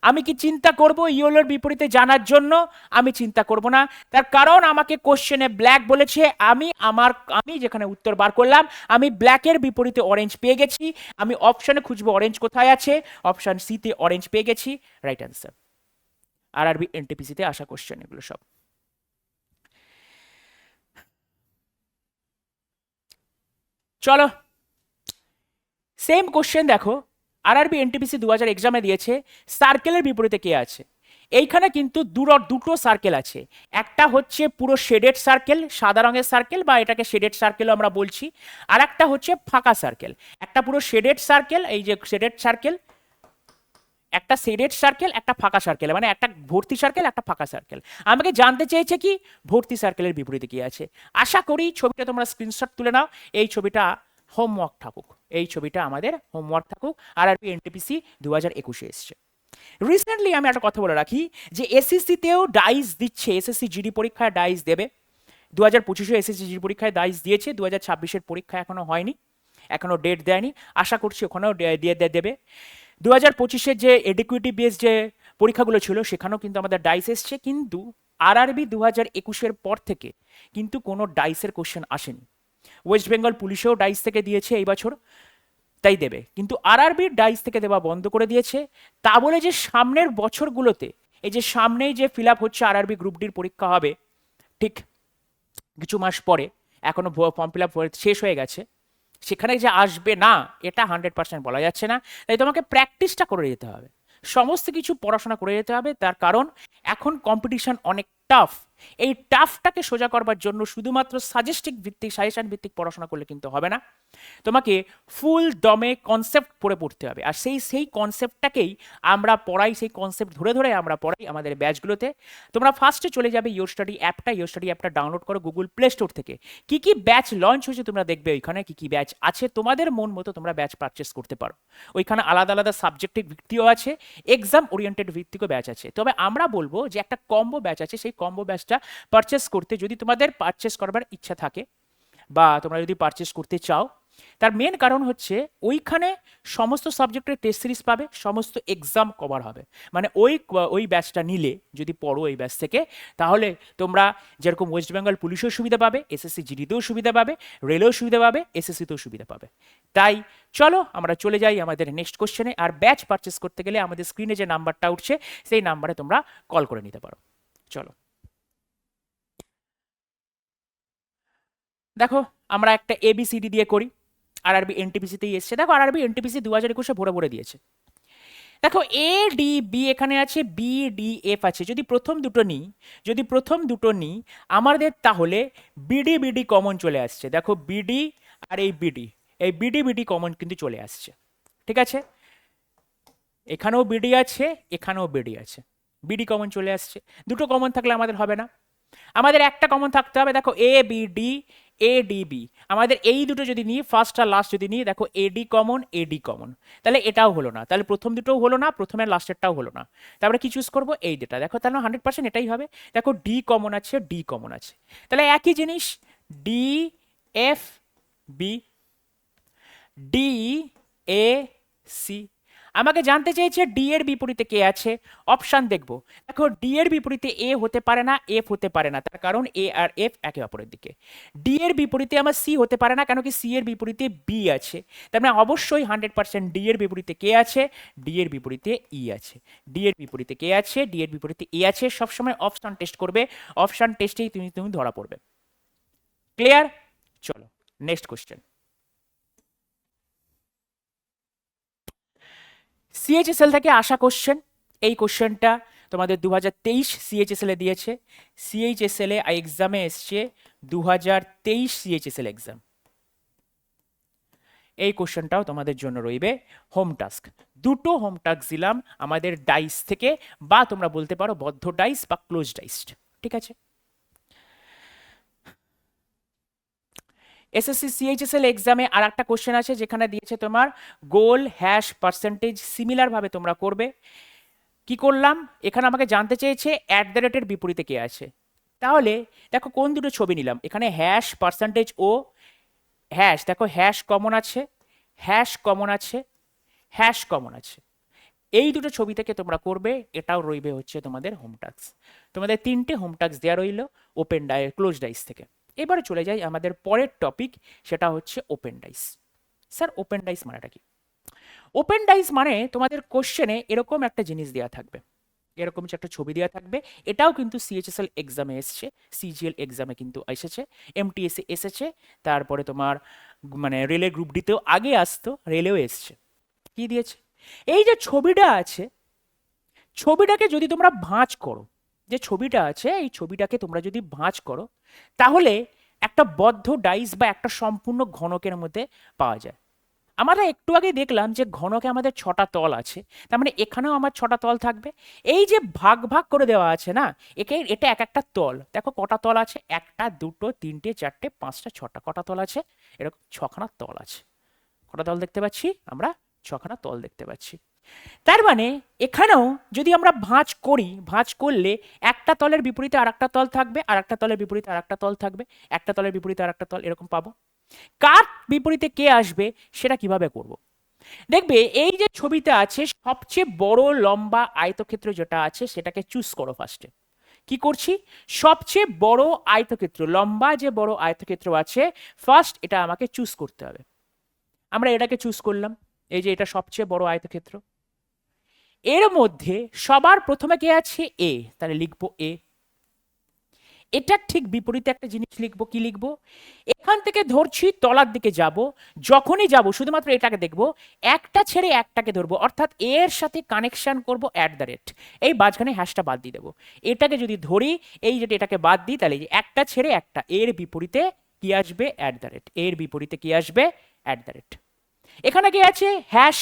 আমি কি চিন্তা করব ইয়েলোর বিপরীতে জানার জন্য? আমি চিন্তা করব না, তার কারণ আমাকে কোশ্চেনে ব্ল্যাক বলেছে। আমি যেখানে উত্তর বার করলাম, আমি ব্ল্যাকের বিপরীতে অরেঞ্জ পেয়ে গেছি। আমি অপশনে খুঁজবো অরেঞ্জ কোথায় আছে, অপশন সি তে অরেঞ্জ পেয়ে গেছি, রাইট অ্যান্সার। আরআরবি এনটিপিসিতে আসা কোশ্চেন এগুলো সব। চলো সেম কোশ্চেন দেখো, আরআরবি এনটিপিসি 2000 এক্সামে দিয়েছে, সার্কেলের বিপরীতে কে আছে। এইখানে কিন্তু দুটো সার্কেল আছে, একটা হচ্ছে পুরো শেডেড সার্কেল, সাদা রঙের সার্কেল, বা এটাকে শেডেড সার্কেলও আমরা বলছি, আর একটা হচ্ছে ফাঁকা সার্কেল। একটা পুরো শেডেড সার্কেল, এই যে শেডেড সার্কেল, একটা শেডেড সার্কেল, একটা ফাঁকা সার্কেল, মানে একটা ভর্তি সার্কেল, একটা ফাঁকা সার্কেল। আমাকে জানতে চেয়েছে কি ভর্তি সার্কেলের বিপরীতে কি আছে। আশা করি ছবিটা তোমরা স্ক্রিনশট তুলে নাও, এই ছবিটা হোমওয়ার্ক থাকুক, এই ছবিটা আমাদের হোমওয়ার্ক থাকুক। আরআরবি এনটিপিসি 2021 এসছে। রিসেন্টলি আমি একটা কথা বলে রাখি যে এসএসসিতেও ডাইস দিচ্ছে, এসএসসি জিডি পরীক্ষায় ডাইস দেবে, 2025 এসএসসি পরীক্ষায় ডাইস দিয়েছে, 2026-এর পরীক্ষা এখনো হয়নি, এখনো ডেট দেয়নি, আশা করছি ওখানেও দিয়ে দেবে। 2025-এর যে এডুকেটিভ বেস যে পরীক্ষাগুলো ছিল সেখানেও কিন্তু আমাদের ডাইস এসছে, কিন্তু আরআরবি 2021-এর পর থেকে কিন্তু কোনো ডাইসের কোশ্চেন আসেনি। ওয়েস্ট বেঙ্গল পুলিশেও ডাইস থেকে দিয়েছে এই বছর, তাই দেবে, কিন্তু আরআরবির ডাইস থেকে দেওয়া বন্ধ করে দিয়েছে। তা বলে যে সামনের বছরগুলোতে এই যে সামনেই যে ফিল আপ হচ্ছে আরআরবি গ্রুপ ডির পরীক্ষা হবে ঠিক কিছু মাস পরে, এখনো ফর্ম ফিল আপ শেষ হয়ে গেছে, সেখানে যে আসবে না এটা 100% বলা যাচ্ছে না। তাই তোমাকে প্র্যাকটিসটা করে যেতে হবে, সমস্ত কিছু পড়াশোনা করে যেতে হবে, তার কারণ এখন কম্পিটিশন অনেক টাফ। এই টাফটাকে সোজা করবার জন্য শুধুমাত্র সাজেশন ভিত্তিক পড়াশোনা করলে কিন্তু হবে না, তোমাকে ফুল দমে কনসেপ্ট পড়তে হবে। আর সেই কনসেপ্টটাকেই আমরা পড়াই, সেই কনসেপ্ট ধরে ধরে আমরা পড়াই আমাদের ব্যাচগুলোতে। তোমরা ফার্স্টে চলে যাবে ইয়োর স্টাডি অ্যাপটা ডাউনলোড করো গুগল প্লে স্টোর থেকে। কি কি ব্যাচ লঞ্চ হয়েছে তোমরা দেখবে ওইখানে, কি কি ব্যাচ আছে, তোমাদের মন মতো তোমরা ব্যাচ পারচেস করতে পারো। ওইখানে আলাদা আলাদা সাবজেক্টিভ ভিত্তিও আছে, এক্সাম ওরিয়েন্টেড ভিত্তিকও ব্যাচ আছে। তবে আমরা বলবো যে একটা কম্বো ব্যাচ আছে, সেই কম্বো ব্যাচটা পারচেস করতে, যদি তোমাদের পারচেস করবার ইচ্ছা থাকে বা তোমরা যদি পারচেস করতে চাও, তার মেন কারণ হচ্ছে ওইখানে সমস্ত সাবজেক্টের টেস্ট সিরিজ পাবে, সমস্ত এক্সাম কভার হবে। মানে ওই ব্যাচটা নিলে যদি পড়ো এই ব্যাচ থেকে, তাহলে তোমরা যেরকম ওয়েস্ট বেঙ্গল পুলিশেও সুবিধা পাবে, এসএসসি জিডিতেও সুবিধা পাবে, রেলেও সুবিধা পাবে, এসএসসিতেও সুবিধা পাবে। তাই চলো আমরা চলে যাই আমাদের নেক্সট কোশ্চেনে। আর ব্যাচ পারচেস করতে গেলে আমাদের স্ক্রিনে যে নাম্বারটা উঠছে সেই নাম্বারে তোমরা কল করে নিতে পারো। চলো দেখো, আমরা একটা এবিসিডি দিয়ে করি, আরআরবি এনটিপিসিতেই এসছে। দেখো আরআরবি এনটিপিসি 2021-এ ভরে ভরে দিয়েছে। দেখো এ ডি বি এখানে আছে, বি ডি এফ আছে। যদি প্রথম দুটো নিই আমাদের, তাহলে বিডি বিডি কমন চলে আসছে। দেখো বিডি আর এই বিডি বিডি কমন কিন্তু চলে আসছে, ঠিক আছে? এখানেও বিডি আছে, এখানেও বিডি আছে, বিডি কমন চলে আসছে। দুটো কমন থাকলে আমাদের হবে না, আমাদের একটা কমন থাকতে হবে। দেখো A B D, A D B, আমাদের এই দুটো যদি নিই, ফার্স্ট আর লাস্ট যদি নিই, দেখো এডি কমন, এডি কমন, তাহলে এটাও হলো না, তাহলে প্রথম দুটোও হলো না, প্রথমের লাস্টেরটাও হলো না। তারপরে কি চুজ করবো? এই যেটা, দেখো তাহলে 100% এটাই হবে। দেখো ডি কমন আছে, ডি কমন আছে, তাহলে একই জিনিস, D F B, D A C. আমাকে জানতে চেয়েছে ডি এর বিপরীতে কে আছে, অপশন দেখবো। দেখো ডি এর বিপরীতে এ হতে পারে না, এফ হতে পারে না, তার কারণ এ আর এফ একে অপরের দিকে। ডি এর বিপরীতে আমার সি হতে পারে না, কেন কি সি এর বিপরীতে বি আছে। তার মানে অবশ্যই 100% ডি এর বিপরীতে কে আছে, ডি এর বিপরীতে ই আছে। ডি এর বিপরীতে কে আছে, ডি এর বিপরীতে ই আছে। সবসময় অপশন টেস্ট করবে, অপশন টেস্টেই তুমি ধরা পড়বে। ক্লিয়ার? চলো নেক্সট কোশ্চেন। সিএইচএসএল থেকে আসা কোশ্চেন, এই কোশ্চেনটা তোমাদের 2023 সিএইচএসএল এ দিয়েছে। সিএইচএসএল এ এক্সামে এসছে 2023 সিএইচএসএল এক্সাম। এই কোশ্চেনটাও তোমাদের জন্য রইবে হোম টাস্ক। দুটো হোম টাস্ক দিলাম আমাদের ডাইস থেকে, বা তোমরা বলতে পারো বদ্ধ ডাইস বা ক্লোজ ডাইস, ঠিক আছে? এসএসসি সিএইচএসএল এক্সামে আর একটা কোশ্চেন আছে যেখানে দিয়েছে তোমার গোল হ্যাশ পার্সেন্টেজ, সিমিলার ভাবে তোমরা করবে। কি করলাম, এখানে আমাকে জানতে চেয়েছে অ্যাট দ্য রেটের বিপরীতে কে আছে। তাহলে দেখো কোন দুটো ছবি নিলাম, এখানে হ্যাশ পার্সেন্টেজ ও হ্যাশ, দেখো হ্যাশ কমন আছে, হ্যাশ কমন আছে, হ্যাশ কমন আছে। এই দুটো ছবি থেকে তোমরা করবে, এটাও রইবে হচ্ছে তোমাদের হোম টাস্ক। তোমাদের তিনটে হোম টাস্ক দেওয়া রইল ওপেন ক্লোজ ডাইস থেকে। এবারে চলে যাই আমাদের পরের টপিক, সেটা হচ্ছে open dice. Sir open dice মানেটা কি? ওপেন ডাইস মানে তোমাদের কোশ্চেনে এরকম একটা জিনিস দেওয়া থাকবে, এরকম একটা ছবি দেওয়া থাকবে। এটাও কিন্তু সিএইচএসএল এক্সামে এসছে, সিজিএল এক্সামে কিন্তু এসেছে, এমটিএসে এসেছে, তারপরে তোমার মানে রেলের গ্রুপ ডিতেও আগে আসতো, রেলেও এসছে। কি দিয়েছে? এই যে ছবিটা আছে, ছবিটাকে যদি তোমরা ভাঁজ করো, যে ছবিটা আছে এই ছবিটাকে তোমরা যদি ভাঁজ করো, তাহলে একটা বদ্ধ ডাইস বা একটা সম্পূর্ণ ঘনকের মধ্যে পাওয়া যায়। আমরা একটু আগে দেখলাম যে ঘনকে আমাদের 6টা তল আছে, তার মানে এখানেও আমার 6টা তল থাকবে। এই যে ভাগ ভাগ করে দেওয়া আছে না, এটা এক একটা তল। দেখো কটা তল আছে, একটা দুটো তিনটে চারটে পাঁচটা ছটা, কটা তল আছে? এরকম 6খানা তল আছে। কটা তল দেখতে পাচ্ছি আমরা? 6খানা তল দেখতে পাচ্ছি। তার মানে এখানেও যদি আমরা ভাঁজ করি, ভাঁজ করলে একটা তলের বিপরীতে আর একটা তল থাকবে, আর একটা তলের বিপরীতে আর একটা তল থাকবে, একটা তলের বিপরীতে আর একটা তল, এরকম পাবো। কার বিপরীতে কে আসবে সেটা কিভাবে করব? দেখবে এই যে ছবিতে আছে সবচেয়ে বড় লম্বা আয়তক্ষেত্র যেটা আছে সেটাকে চুজ করো ফার্স্টে। কি করছি? সবচেয়ে বড় আয়তক্ষেত্র, লম্বা যে বড় আয়তক্ষেত্র আছে ফার্স্ট এটা আমাকে চুজ করতে হবে। আমরা এটাকে চুজ করলাম, এই যে এটা সবচেয়ে বড় আয়তক্ষেত্র। এর মধ্যে সবার প্রথমে কে আছে? এ, তাহলে লিখবো এ। এটা ঠিক বিপরীতে একটা জিনিস লিখবো, কি লিখবো? এখান থেকে ধরছি তলার দিকে যাব, যখনই যাব শুধুমাত্র এটাকে দেখবো, একটা ছেড়ে একটাকে ধরবো, অর্থাৎ এর সাথে কানেকশন করব @, এই মাঝখানে হ্যাশটা বাদ দিয়ে দেবো। এটাকে যদি ধরি, এই যেটা এটাকে বাদ দিই, তাহলে একটা ছেড়ে একটা, এর বিপরীতে কি আসবে? @, এর বিপরীতে কি আসবে? @। এখানে কি আছে? হ্যাশ,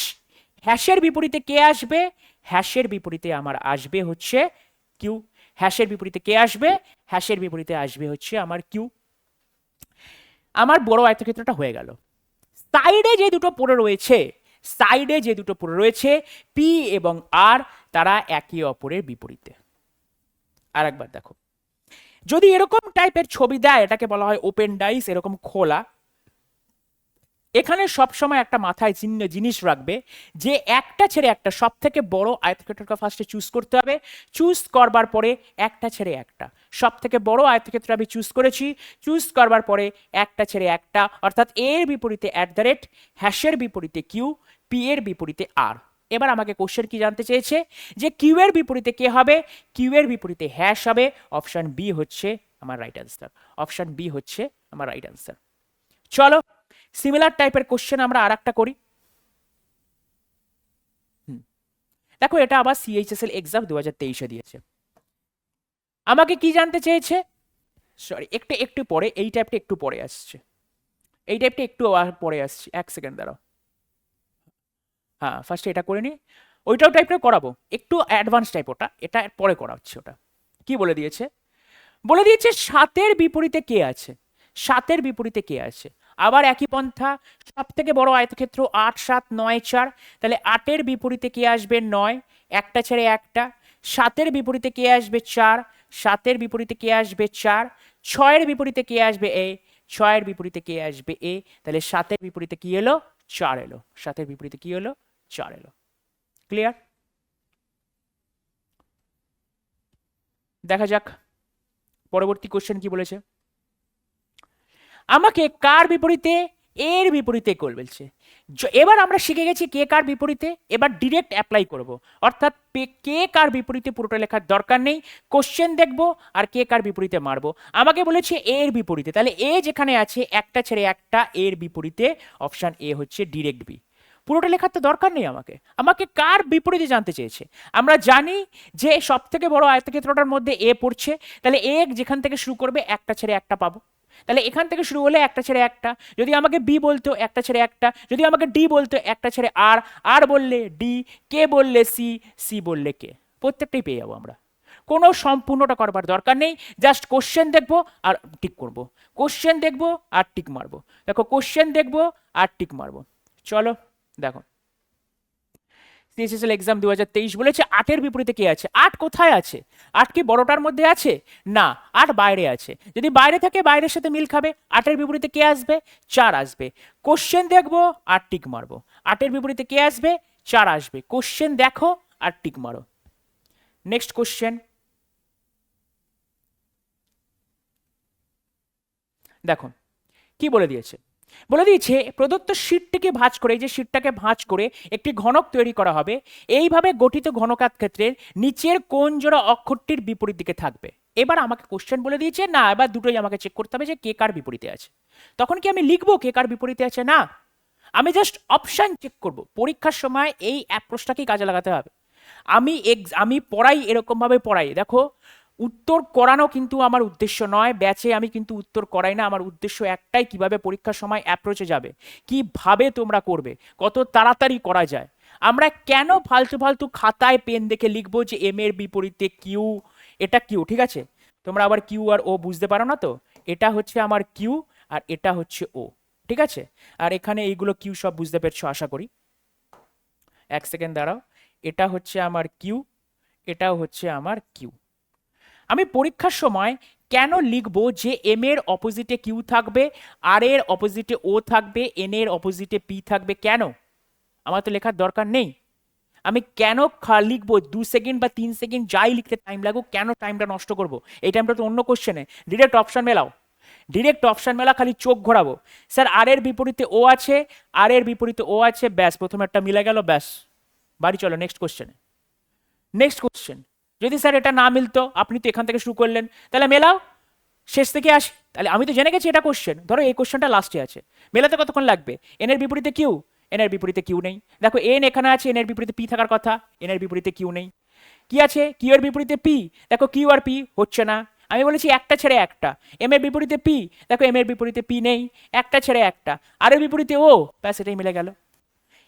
হ্যাশের বিপরীতে কে আসবে? হ্যাশের বিপরীতে আমার আসবে হচ্ছে কিউ। হ্যাশের বিপরীতে কে আসবে? হ্যাশের বিপরীতে আসবে হচ্ছে আমার কিউ। আমার বড় আয়তক্ষেত্রটা হয়ে গেল। সাইডে যে দুটো পড়ে রয়েছে, সাইডে যে দুটো পড়ে রয়েছে পি এবং আর, তারা একে অপরের বিপরীতে। আর একবার দেখো, যদি এরকম টাইপের ছবি দেয় এটাকে বলা হয় ওপেন ডাইস, এরকম খোলা। এখানে সবসময় একটা মাথায় জিনিস রাখবে যে একটা ছেড়ে একটা, সব থেকে বড় আয়তক্ষেত্রকে ফার্স্টে চুজ করতে হবে। চুজ করবার পরে একটা ছেড়ে একটা, সব থেকে বড় আয়তক্ষেত্র আমি চুজ করেছি। চুজ করবার পরে একটা ছেড়ে একটা, অর্থাৎ এর বিপরীতে @, হ্যাশের বিপরীতে কিউ, পি এর বিপরীতে আর। এবার আমাকে কোশ্চেন কি জানতে চেয়েছে? যে কিউ এর বিপরীতে কে হবে? কিউ এর বিপরীতে হ্যাশ হবে। অপশন বি হচ্ছে আমার রাইট অ্যান্সার। অপশন বি হচ্ছে আমার রাইট অ্যান্সার। চলো সিমিলার টাইপের কোশ্চেন আমরা আর একটা করি। দেখো এটা আবার সিএইচএসএল এক্সাম 2023-এ দিয়েছে। আমাকে কি জানতে চেয়েছে? সরি, একটু একটু পরে, এই টাইপটা একটু পরে আসছে, এই টাইপটা একটু পরে আসছে, এক সেকেন্ড দাঁড়াও। হ্যাঁ, ফার্স্ট এটা করে নি, ওইটাও টাইপটা করাবো, একটু অ্যাডভান্স টাইপ ওটা, এটা পরে করা হচ্ছে। ওটা কি বলে দিয়েছে? বলে দিয়েছে 7-এর বিপরীতে কে আছে। 7-এর বিপরীতে কে আছে? আবার একই পন্থা, সব থেকে বড় আয়তক্ষেত্র 8, 7, 9, 4, তাহলে 8-এর বিপরীতে কে আসবে? 9, একটা ছেড়ে একটা। 7-এর বিপরীতে কে আসবে? 4, 7-এর বিপরীতে কে আসবে? 4, 6-এর বিপরীতে কে আসবে? এ, 6-এর বিপরীতে কে আসবে? এ, তাহলে 7-এর বিপরীতে কি এলো? 4 এলো। 7-এর বিপরীতে কি হলো? 4 এলো। ক্লিয়ার? দেখা যাক পরবর্তী কোশ্চেন কি বলেছে। আমাকে কার বিপরীতে? এর বিপরীতে কল বলছে। এবার আমরা শিখে গেছি কে কার বিপরীতে, এবার ডিরেক্ট অ্যাপ্লাই করব। অর্থাৎ কে কার বিপরীতে পুরোটা লেখার দরকার নেই, কোশ্চেন দেখব আর কে কার বিপরীতে মারবো। আমাকে বলেছে এর বিপরীতে, তাহলে এ যেখানে আছে একটা ছেড়ে একটা, এর বিপরীতে অপশন এ হচ্ছে ডিরেক্ট বি। পুরোটা লেখার তো দরকার নেই আমাকে, আমাকে কার বিপরীতে জানতে চেয়েছে। আমরা জানি যে সব থেকে বড় আয়তক্ষেত্রটার মধ্যে এ পড়ছে, তাহলে এ যেখান থেকে শুরু করবে একটা ছেড়ে একটা পাবো। তাহলে এখান থেকে শুরু হলে একটা ছেড়ে একটা, যদি আমাকে বি বলতো একটা ছেড়ে একটা, যদি আমাকে ডি বলতো একটা ছেড়ে আর, আর বললে ডি, কে বললে সি, সি বললে কে, প্রত্যেকটাই পেয়ে যাবো আমরা। কোনো সম্পূর্ণটা করবার দরকার নেই, জাস্ট কোশ্চেন দেখবো আর টিক করবো, কোশ্চেন দেখবো আর টিক মারবো। দেখো কোশ্চেন দেখবো আর টিক মারবো। চলো দেখো, সিএসএসএল এক্সাম 2023 বলেছে 8-এর বিপরীতে কে আছে। 8 কোথায় আছে? 8 কি বড়টার মধ্যে আছে? না, 8 বাইরে আছে। যদি বাইরে থাকে বাইরের সাথে মিল খাবে। 8-এর বিপরীতে কে আসবে? 4 আসবে। কোশ্চেন দেখবো আর টিক মারবো। 8-এর বিপরীতে কে আসবে? 4 আসবে। কোশ্চেন দেখো আর টিক মারো। নেক্সট কোশ্চেন দেখো কি বলে দিয়েছে। বলে দিয়েছে প্রদত্ত শীটটিকে ভাঁজ করে, এই যে শীটটাকে ভাঁজ করে একটি ঘনক তৈরি করা হবে। এইভাবে গঠিত ঘনকার ক্ষেত্রের নিচের কোন জোড়া অক্ষরটির বিপরীত দিকে থাকবে। এবার আমাকে কোশ্চেন বলে দিয়েছে না, এবার দুটোই আমাকে চেক করতে হবে যে কে কার বিপরীতে আছে। তখন কি আমি লিখবো কে কার বিপরীতে আছে? না, আমি জাস্ট অপশন চেক করব। পরীক্ষার সময় এই অ্যাপ্রোচটাকেই কাজে লাগাতে হবে। আমি পড়াই এরকম ভাবে পড়াই, দেখো উত্তর করানো কিন্তু আমার উদ্দেশ্য নয়, ব্যাচে আমি কিন্তু উত্তর করাই না। আমার উদ্দেশ্য একটাই, কিভাবে পরীক্ষার সময় অ্যাপ্রোচে যাবে, কিভাবে তোমরা করবে, কত তাড়াতাড়ি করা যায়। আমরা কেন ফালতু ফালতু খাতায় পেন দেখে লিখবো যে এম এর বিপরীতে কিউ, এটা কিউ, ঠিক আছে? তোমরা আবার কিউ আর ও বুঝতে পারো না তো, এটা হচ্ছে আমার কিউ আর এটা হচ্ছে ও, ঠিক আছে? আর এখানে এইগুলো কিউ সব বুঝতে পেরেছো আশা করি। এক সেকেন্ড দাঁড়াও, এটা হচ্ছে আমার কিউ, এটাও হচ্ছে আমার কিউ। আমি পরীক্ষার সময় কেন লিখবো যে এম এর অপোজিটে কিউ থাকবে, আর এর অপোজিটে ও থাকবে, এন এর অপোজিটে পি থাকবে? কেন? আমার তো লেখার দরকার নেই। আমি কেন লিখবো 2 সেকেন্ড বা 3 সেকেন্ড যাই লিখতে টাইম লাগুক, কেন টাইমটা নষ্ট করবো? এই টাইমটা তো অন্য কোশ্চেনে। ডিরেক্ট অপশন মেলাও, ডিরেক্ট অপশন মেলা, খালি চোখ ঘোরাবো। স্যার আর এর বিপরীতে ও আছে, আর এর বিপরীতে ও আছে, ব্যাস প্রথমে একটা মিলে গেল, ব্যাস বাড়ি চলো নেক্সট কোশ্চেনে। নেক্সট কোশ্চেন, যদি স্যার এটা না মিলতো, আপনি তো এখান থেকে শুরু করলেন, তাহলে মেলাও, শেষ থেকে আসি। তাহলে আমি তো জেনে গেছি এটা কোশ্চেন, ধরো এই কোশ্চেনটা লাস্টে আছে, মেলাতে কতক্ষণ লাগবে? এন এর বিপরীতে কিউ, এন এর বিপরীতে কিউ নেই। দেখো এন এখানে আছে, এন এর বিপরীতে পি থাকার কথা, এন এর বিপরীতে কিউ নেই। কি আছে? কিউ এর বিপরীতে পি, দেখো কিউ আর পি হচ্ছে না। আমি বলেছি একটা ছেড়ে একটা। এম এর বিপরীতে পি, দেখো এম এর বিপরীতে পি নেই, একটা ছেড়ে একটা। আর এর বিপরীতে ও, ব্যাস এটাই মিলে গেল।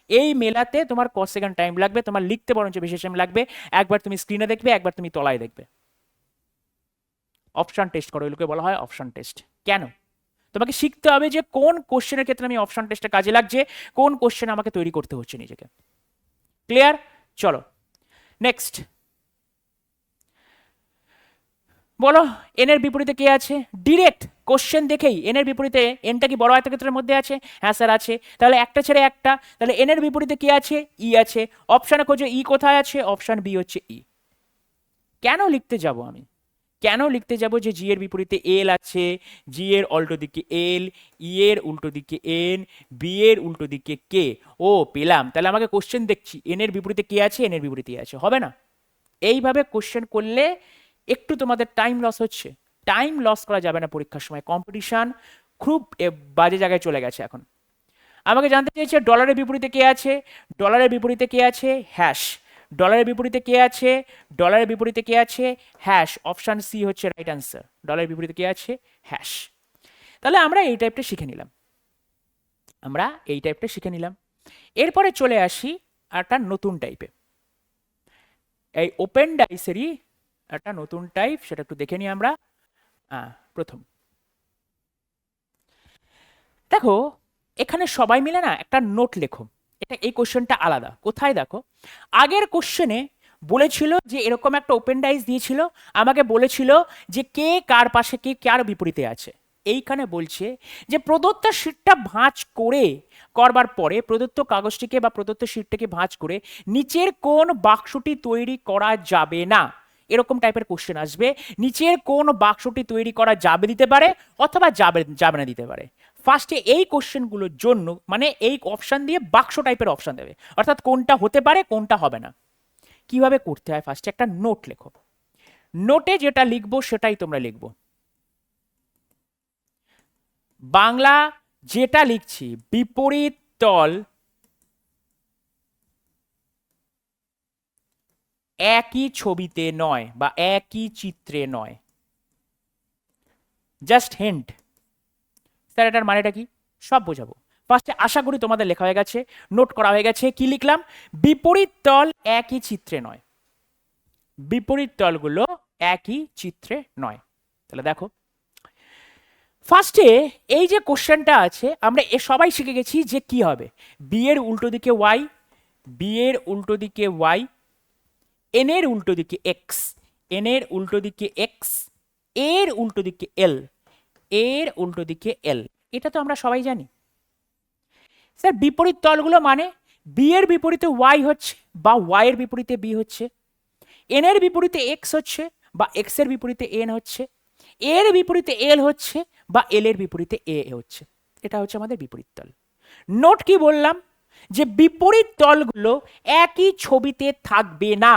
এই মেলাতে তোমার কত সেকেন্ড টাইম লাগবে? তোমার লিখতে বরঞ্চ বেশি টাইম লাগবে। একবার তুমি স্ক্রিনে দেখবে, একবার তুমি তলায় দেখবে। অপশন টেস্ট করো, এগুলোকে বলা হয় অপশন টেস্ট। কেন? তোমাকে শিখতে হবে যে কোন কোশ্চেনের ক্ষেত্রে আমি অপশন টেস্টে কাজে লাগছে, কোন কোশ্চেন আমাকে তৈরি করতে হচ্ছে নিজেকে। ক্লিয়ার? চলো নেক্সট বলো, এন এর বিপরীতে কে আছে? ডিরেক্ট কোশ্চেন দেখেই এন এর বিপরীতে, এনটা কি বড় আয়তক্ষেত্রের মধ্যে আছে? হ্যাঁ স্যার আছে। তাহলে একটা ছেড়ে একটা, তাহলে এন এর বিপরীতে কে আছে? ই আছে। অপশনে খোঁজো ই কোথায় আছে, অপশন বি হচ্ছে ই। কেন লিখতে যাব আমি? কেন লিখতে যাব যে জি এর বিপরীতে এল আছে, জি এর উল্টো দিকে এল, ই এর উল্টো দিকে এন, বি এর উল্টো দিকে কে? ও পেলাম, তাহলে আমাকে কোশ্চেন দেখছি এন এর বিপরীতে কে আছে, এন এর বিপরীতে আছে, হবে না? এইভাবে কোশ্চেন করলে একটু তোমাদের টাইম লস হচ্ছে। টাইম লস করা যাবে না পরীক্ষার সময়, কম্পিটিশন খুব বাজে জায়গায় চলে গেছে এখন। আমাকে জানতে চেয়েছে ডলারের বিপরীতে কে আছে, ডলারের বিপরীতে কে আছে? হ্যাশ। ডলারের বিপরীতে কে আছে? ডলারের বিপরীতে কে আছে? হ্যাশ। অপশন সি হচ্ছে রাইট অ্যান্সার। ডলারের বিপরীতে কে আছে? হ্যাশ। তাহলে আমরা এই টাইপটা শিখে নিলাম, আমরা এই টাইপটা শিখে নিলাম। এরপরে চলে আসি একটা নতুন টাইপে, এই ওপেন ডাইসেরই একটা নতুন টাইপ, সেটা একটু দেখে নিই আমরা। প্রথম দেখো, এখানে সবাই মিলে না একটা নোট লেখো। এটা এই কোশ্চেনটা আলাদা কোথায় দেখো, আগের কোশ্চেনে বলেছিল যে এরকম একটা ওপেন ডাইস দিয়েছিল, আমাকে বলেছিল যে কে কার পাশে, কে কার বিপরীতে আছে। এইখানে বলছে যে প্রদত্ত শীটটা ভাঁজ করে করবার পরে, প্রদত্ত কাগজটিকে বা প্রদত্ত শীটটাকে ভাঁজ করে নিচের কোন বাক্সটি তৈরি করা যাবে না, এরকম টাইপের কোশ্চেন আসবে। নিচের কোন বাক্সটি তৈরি করা যাবে দিতে পারে, অথবা যাবে যাবে না দিতে পারে। ফার্স্টে এই কোশ্চেনগুলোর জন্য মানে এই অপশন দিয়ে বাক্স টাইপের অপশন দেবে, অর্থাৎ কোনটা হতে পারে কোনটা হবে না। কিভাবে করতে হয়? ফার্স্টে একটা নোট লেখো, নোটে যেটা লিখবো সেটাই তোমরা লিখবো। বাংলা যেটা লিখছি, বিপরীত তল একই ছবিতে নয় বা একই চিত্রে নয়। জাস্ট হিন্ট, স্যার এটার মানেটা কি? সব বোঝাবো। ফার্স্টে আশা করি তোমাদের লেখা হয়ে গেছে, নোট করা হয়ে গেছে। কি লিখলাম? বিপরীত তল একই চিত্রে নয়, বিপরীত তলগুলো একই চিত্রে নয়। তাহলে দেখো, ফার্স্টে এই যে কোশ্চেনটা আছে, আমরা এ সবাই শিখে গেছি যে কি হবে, বি এর উল্টো দিকে ওয়াই, বি এর উল্টো দিকে ওয়াই, এন এর উল্টো দিকে এক্স, এন এর উল্টো দিকে এক্স, এর উল্টো দিকে এল, এর উল্টো দিকে এল। এটা তো আমরা সবাই জানি। স্যার বিপরীত তলগুলো মানে বি এর বিপরীতে ওয়াই হচ্ছে বা ওয়াই এর বিপরীতে বি হচ্ছে, এন এর বিপরীতে এক্স হচ্ছে বা এক্স এর বিপরীতে এন হচ্ছে, এর বিপরীতে এল হচ্ছে বা এল এর বিপরীতে এ হচ্ছে। এটা হচ্ছে আমাদের বিপরীত তল। নোট কি বললাম? যে বিপরীত তলগুলো একই ছবিতে থাকবে না।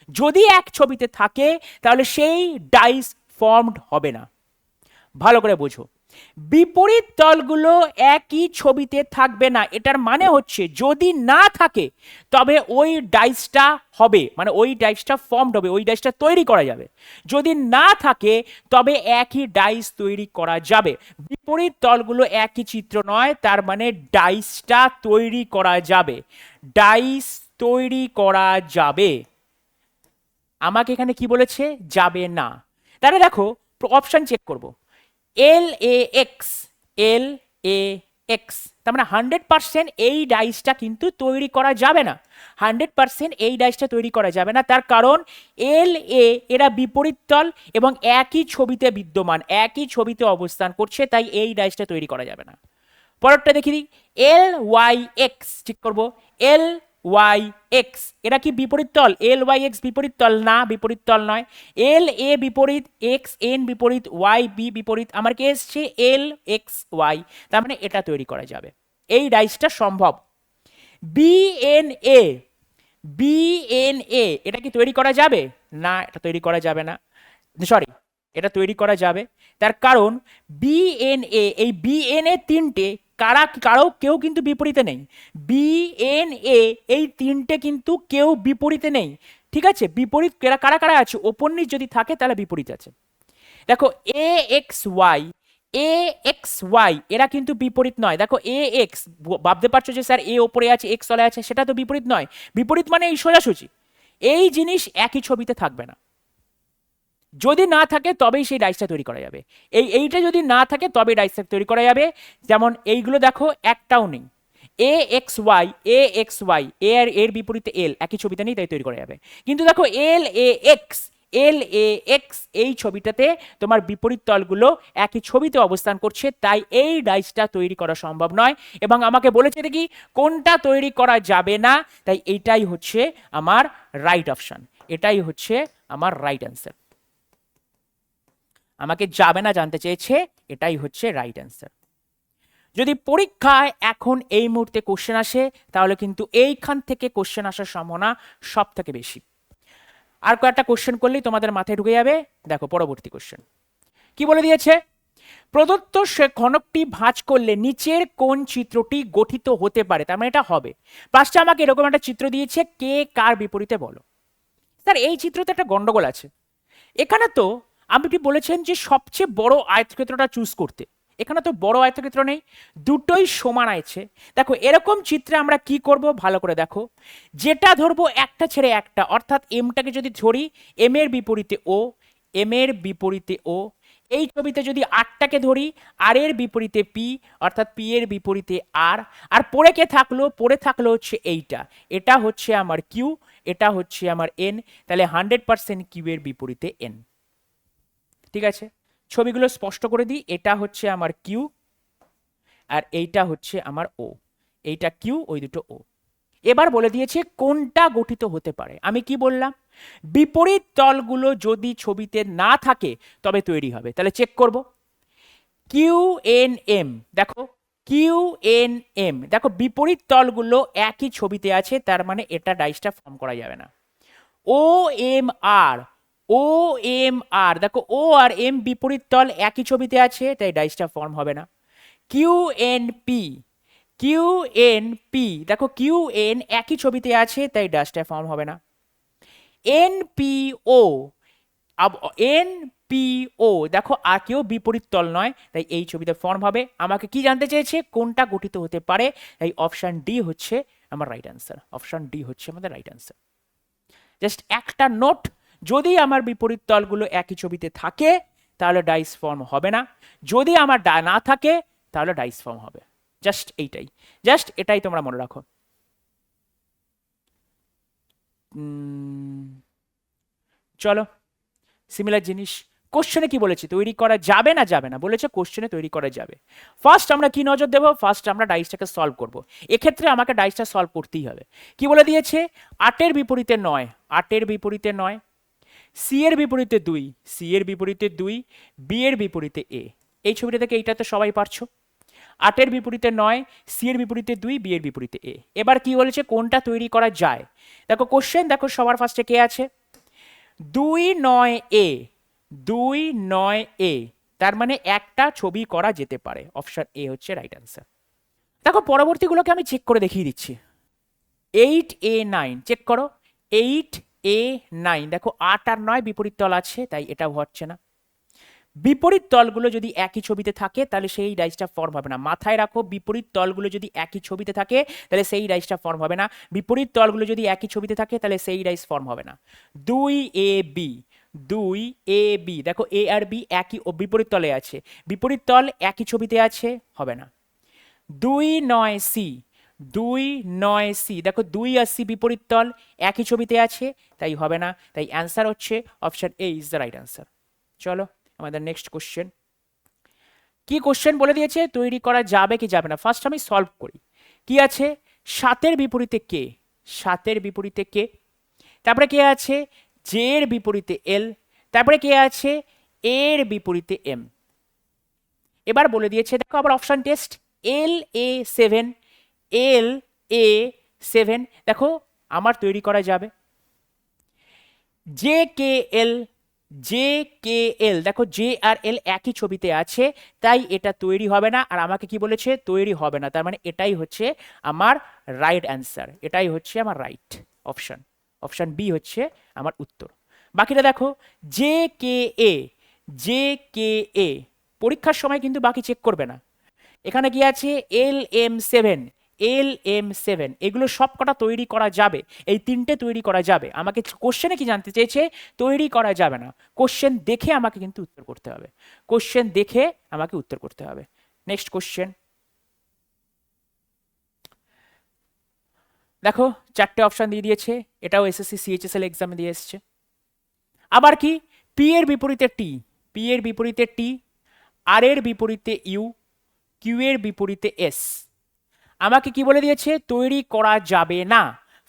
যদি এক ছবিতে থাকে তাহলে সেই ডাইস ফর্মড হবে না। ভালো করে বোঝো, বিপরীত তলগুলো একই ছবিতে থাকবে না, এটার মানে হচ্ছে যদি না থাকে তবে ওই ডাইসটা হবে, মানে ওই ডাইসটা ফর্মড হবে, ওই ডাইসটা তৈরি করা যাবে। যদি না থাকে তবে একই ডাইস তৈরি করা যাবে। বিপরীত তলগুলো একই চিত্র নয়, তার মানে ডাইসটা তৈরি করা যাবে, ডাইস তৈরি করা যাবে। আমাকে এখানে কি বলেছে? যাবে না। তাহলে দেখো অপশন চেক করব, এল এ এক্স, এল এ এক্স, তার মানে 100% এই ডাইসটা কিন্তু তৈরি করা যাবে না। 100% এই ডাইসটা তৈরি করা যাবে না, তার কারণ এল এ এরা বিপরীত তল এবং একই ছবিতে বিদ্যমান, একই ছবিতে অবস্থান করছে, তাই এই ডাইসটা তৈরি করা যাবে না। পরেরটা দেখি দিই, এল ওয়াই এক্স, ঠিক করবো, এল ওয়াই এক্স এরা কি বিপরীত তল? এল ওয়াই এক্স বিপরীত তল না, বিপরীত তল নয়। এল এ বিপরীত, এক্স এন বিপরীত, ওয়াই বি বিপরীত, আমার কি এসছে এল এক্স ওয়াই, তার মানে এটা তৈরি করা যাবে, এই ডাইসটা সম্ভব। B N A, B N A এটা কি তৈরি করা যাবে? না, এটা তৈরি করা যাবে না, সরি, এটা তৈরি করা যাবে, তার কারণ বিএনএ, এই বিএনএ তিনটে কারো কেউ কিন্তু বিপরীতে নেই, বিএনএ এই তিনটে কিন্তু কেউ বিপরীতে নেই, ঠিক আছে? বিপরীত কারা কারা আছে? ওপর নিচ যদি থাকে তাহলে বিপরীত আছে। দেখো এ এক্স ওয়াই, এ এক্স ওয়াই এরা কিন্তু বিপরীত নয়। দেখো এ এক্স, ভাবতে পারছো যে স্যার এ ওপরে আছে এক্স তলে আছে, সেটা তো বিপরীত নয়। বিপরীত মানে এই সোজাসুজি, এই জিনিস একই ছবিতে থাকবে না, যদি না থাকে তবেই সেই ডাইসটা তৈরি করা যাবে। এইটা যদি না থাকে তবে ডাইসটা তৈরি করা যাবে। যেমন এইগুলো দেখো একটাও নেই, এ x Y, A x Y A আর এর বিপরীতে এল একই ছবিতে নেই, তাই তৈরি করা যাবে। কিন্তু দেখো এল এ এক্স, এল এ এক্স এই ছবিটাতে তোমার বিপরীত তলগুলো একই ছবিতে অবস্থান করছে, তাই এই ডাইসটা তৈরি করা সম্ভব নয়। এবং আমাকে বলেছে দেখি কোনটা তৈরি করা যাবে না, তাই এইটাই হচ্ছে আমার রাইট অপশন, এটাই হচ্ছে আমার রাইট অ্যান্সার। আমাকে যাবে না জানতে চেয়েছে, এটাই হচ্ছে রাইট অ্যান্সার। যদি পরীক্ষায় এখন এই মুহূর্তে কোশ্চেন আসে তাহলে কিন্তু এইখান থেকে কোশ্চেন আসার সম্ভাবনা সব থেকে বেশি। আর কয়েকটা কোশ্চেন করলেই তোমাদের মাথায় ঢুকে যাবে। দেখো পরবর্তী কোশ্চেন কি বলে দিয়েছে, প্রদত্ত সে ঘনকটি ভাঁজ করলে নিচের কোন চিত্রটি গঠিত হতে পারে, তার মানে এটা হবে। পাঁচটা আমাকে এরকম একটা চিত্র দিয়েছে, কে কার বিপরীতে বলো। স্যার এই চিত্রতে একটা গন্ডগোল আছে, এখানে তো আপনি বলেছেন যে সবচেয়ে বড় আয়তক্ষেত্রটা চুজ করতে, এখানে তো বড় আয়তক্ষেত্র নেই, দুটোই সমান আছে। দেখো এরকম চিত্রে আমরা কি করব, ভালো করে দেখো, যেটা ধরবো একটা ছেড়ে একটা, অর্থাৎ এমটাকে যদি ধরি এম এর বিপরীতে ও, এম এর বিপরীতে ও, এই ছবিতে যদি আরটাকে ধরি আর এর বিপরীতে পি, অর্থাৎ পি এর বিপরীতে আর, আর পড়ে কে থাকলো, পড়ে থাকলো হচ্ছে এইটা, এটা হচ্ছে আমার কিউ, এটা হচ্ছে আমার এন, তাহলে 100% কিউ এর বিপরীতে এন। ঠিক আছে, ছবিগুলো স্পষ্ট করে দিই, এটা হচ্ছে আমার কিউ আর এইটা হচ্ছে আমার ও, এইটা কিউ ওই দুটো ও। এবার বলে দিয়েছে কোনটা গঠিত হতে পারে। আমি কি বললাম, বিপরীত তলগুলো যদি ছবিতে না থাকে তবে তৈরি হবে। তাহলে চেক করব, কিউ এন এম, দেখো কিউ এন এম, দেখো বিপরীত তলগুলো একই ছবিতে আছে, তার মানে এটা ডাইসটা ফর্ম করা যাবে না। ও এম আর, ও এম আর, দেখো ও আর এম বিপরীত তল একই ছবিতে আছে, তাই ডাইসটা ফর্ম হবে না। Q N P, Q N P, দেখো কিউ এন একই ছবিতে আছে, তাই ডাইসটা ফর্ম হবে না। N P O, N P O, দেখো আর কেউ বিপরীত তল নয়, তাই এই ছবিতে ফর্ম হবে। আমাকে কি জানতে চেয়েছে, কোনটা গঠিত হতে পারে, তাই অপশন ডি হচ্ছে আমার রাইট অ্যান্সার, অপশন ডি হচ্ছে আমাদের রাইট অ্যান্সার। জাস্ট একটা নোট, যদি আমার বিপরীত তলগুলো একই ছবিতে থাকে তাহলে ডাইস ফর্ম হবে না, যদি আমার না থাকে তাহলে ডাইস ফর্ম হবে। জাস্ট এইটাই, জাস্ট এটাই তোমরা মনে রাখো। চলো সিমিলার জিনিস, কোশ্চেনে কি বলেছে, তৈরি করা যাবে না যাবে না, বলেছে কোশ্চেনে তৈরি করা যাবে। ফার্স্ট আমরা কি নজর দেবো, ফার্স্ট আমরা ডাইসটাকে সলভ করব। এক্ষেত্রে আমাকে ডাইসটা সলভ করতেই হবে। কি বলে দিয়েছে, 8 এর বিপরীতে 9, 8 এর বিপরীতে 9, সি এর বিপরীতে 2, সি এর বিপরীতে 2, বি এর বিপরীতে এ। এই ছবিটা থেকে এইটা তো সবাই পারছো, 8 এর বিপরীতে 9, সি এর বিপরীতে 2, বি এর বিপরীতে এ। এবার কি বলেছে, কোনটা তৈরি করা যায়। দেখো কোশ্চেন, দেখো সবার ফার্স্টে কে আছে, 2 9 এ, 2 9 এ, তার মানে একটা ছবি করা যেতে পারে, অপশন এ হচ্ছে রাইট অ্যান্সার। দেখো পরবর্তীগুলোকে আমি চেক করে দেখিয়ে দিচ্ছি। 8 এ 9 চেক করো, 8 এ 9, দেখো 8 আর 9 বিপরীত তল আছে, তাই এটা হচ্ছে না। বিপরীত তলগুলো যদি একই ছবিতে থাকে তাহলে সেই ডাইসটা ফর্ম হবে না, মাথায় রাখো, বিপরীত তলগুলো যদি একই ছবিতে থাকে তাহলে সেই ডাইসটা ফর্ম হবে না, বিপরীত তলগুলো যদি একই ছবিতে থাকে তাহলে সেই ডাইস ফর্ম হবে না। 2 এ বি, 2 এ বি, দেখো এ আর বি একই ও বিপরীত তলে আছে, বিপরীত তল একই ছবিতে আছে, হবে না। 2 9 C, 2 9 C, দেখো 2 আর C বিপরীত তল, একই ছবিতে আছে, তাই হবে না। তাই অ্যান্সার হচ্ছে option A is the right answer. চলো আমাদের নেক্সট কোশ্চেন। কি কোশ্চেন বলে দিয়েছে, তৈরি করা যাবে কি যাবে না, ফার্স্ট আমি সলভ করি। কি আছে, 7-এর বিপরীতে কে, 7-এর বিপরীতে কে, তারপরে কে আছে জে এর বিপরীতে এল, তারপরে কে আছে এর বিপরীতে এম। এবার বলে দিয়েছে, দেখো আবার অপশন টেস্ট, LA7, LA7, দেখো আমার তৈরি করা যাবে। JKL, JKL, দেখো জে আর এল একই ছবিতে আছে, তাই এটা তৈরি হবে না। আর আমাকে কি বলেছে, তৈরি হবে না, তার মানে এটাই হচ্ছে আমার রাইট অ্যান্সার, এটাই হচ্ছে আমার রাইট অপশন, অপশন বি হচ্ছে আমার উত্তর। বাকিটা দেখো, JKA, JKA, পরীক্ষার সময় কিন্তু বাকি চেক করবে না। এখানে কি আছে, LM7, LM7, এগুলো সব কটা তৈরি করা যাবে, এই তিনটে তৈরি করা যাবে। আমাকে কোশ্চেনে কি জানতে চেয়েছে, তৈরি করা যাবে না, কোশ্চেন দেখে আমাকে কিন্তু উত্তর করতে হবে, কোশ্চেন দেখে আমাকে উত্তর করতে হবে। নেক্সট কোশ্চেন দেখো, 4টে অপশন দিয়ে দিয়েছে, এটাও এসএসসি সিএইচএসএল এক্সামে দিয়ে এসছে। আবার কি, পি এর বিপরীতে টি, পি এর বিপরীতে টি, আর এর বিপরীতে ইউ, কিউ এর বিপরীতে এস। আমাকে কি বলে দিয়েছে, তৈরি করা যাবে না।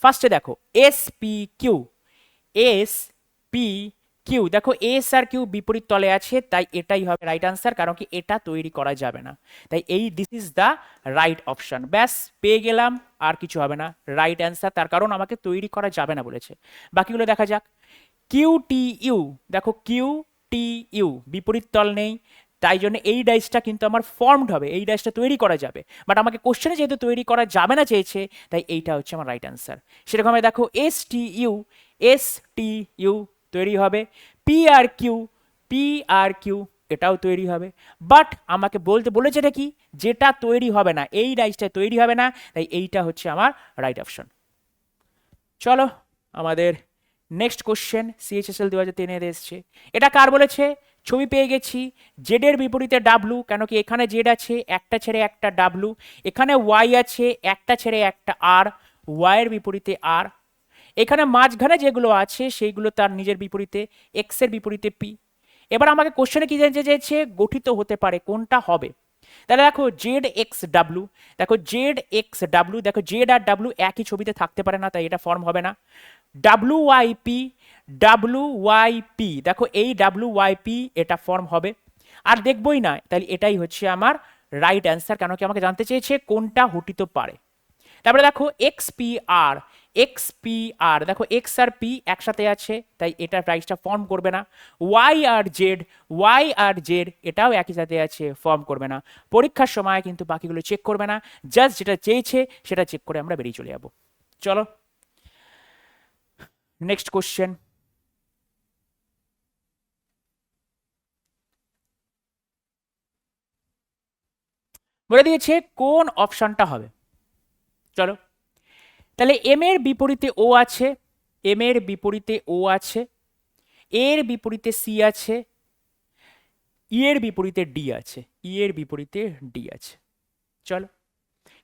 ফার্স্টে দেখো SP, Q, SP, Q, দেখো এস আর কিউ বিপরীত তলে আছে, তাই এটাই হবে রাইট আনসার, কারণ কি এটা তৈরি করা যাবে না। তাই এই this is the right option, ব্যাস পেয়ে গেলাম, আর কিছু হবে না, রাইট অ্যান্সার, তার কারণ আমাকে তৈরি করা যাবে না বলেছে। বাকিগুলো দেখা যাক। QTU, দেখো QTU বিপরীত তল নেই, তাই জন্য এই ডাইসটা কিন্তু আমার ফর্মড হবে, এই ডাইসটা তৈরি করা যাবে, বাট আমাকে কোশ্চেনে যেহেতু তৈরি করা যাবে না চেয়েছে, তাই এইটা হচ্ছে আমার রাইট অ্যান্সার। সেরকম দেখো STU, STU তৈরি হবে, PRQ, PRQ এটাও তৈরি হবে, বাট আমাকে বলতে বলেছে এটা কি, যেটা তৈরি হবে না, এই ডাইসটা তৈরি হবে না, তাই এইটা হচ্ছে আমার রাইট অপশন। চলো আমাদের নেক্সট কোশ্চেন, সিএইচএসএল 2003 এসছে। এটা কার বলেছে, ছবি পেয়ে গেছি, জেড এর বিপরীতে ডাব্লু, কেন কি এখানে জেড আছে একটা ছেড়ে একটা ডাব্লু, এখানে ওয়াই আছে একটা ছেড়ে একটা আর, ওয়াই এর বিপরীতে আর, এখানে মাঝখানে যেগুলো আছে সেইগুলো তার নিজের বিপরীতে, এক্স এর বিপরীতে পি। এবার আমাকে কোশ্চেনে কি জানতে চেয়েছে, গঠিত হতে পারে কোনটা হবে। তাহলে দেখো জেড এক্স ডাব্লু, দেখো জেড এক্স ডাব্লু, দেখো জেড আর ডাব্লু একই ছবিতে থাকতে পারে না, তাই এটা ফর্ম হবে না। WYP, WYP, দেখো এই WYP এটা ফর্ম হবে, আর দেখবই না, তাহলে এটাই হচ্ছে আমার রাইট অ্যান্সার, কেন কি আমাকে জানতে চেয়েছে কোনটা ঘটিত পারে। তারপরে দেখো XPR, XPR, দেখো এক্স আর পি একসাথে আছে, তাই এটা প্রাইসটা ফর্ম করবে না। ওয়াই আর জেড, ওয়াই আর জেড এটাও একই সাথে আছে, ফর্ম করবে না। পরীক্ষার সময় কিন্তু বাকিগুলো চেক করবে না, জাস্ট যেটা চেয়েছে সেটা চেক করে আমরা বেরিয়ে চলে যাব। চলো নেক্সট কোশ্চেন। বলে দিয়েছে কোন অপশনটা হবে। চলো তাহলে এম এর বিপরীতে ও আছে, এম এর বিপরীতে ও আছে, এর বিপরীতে সি আছে, ই এর বিপরীতে ডি আছে, ই এর বিপরীতে ডি আছে। চলো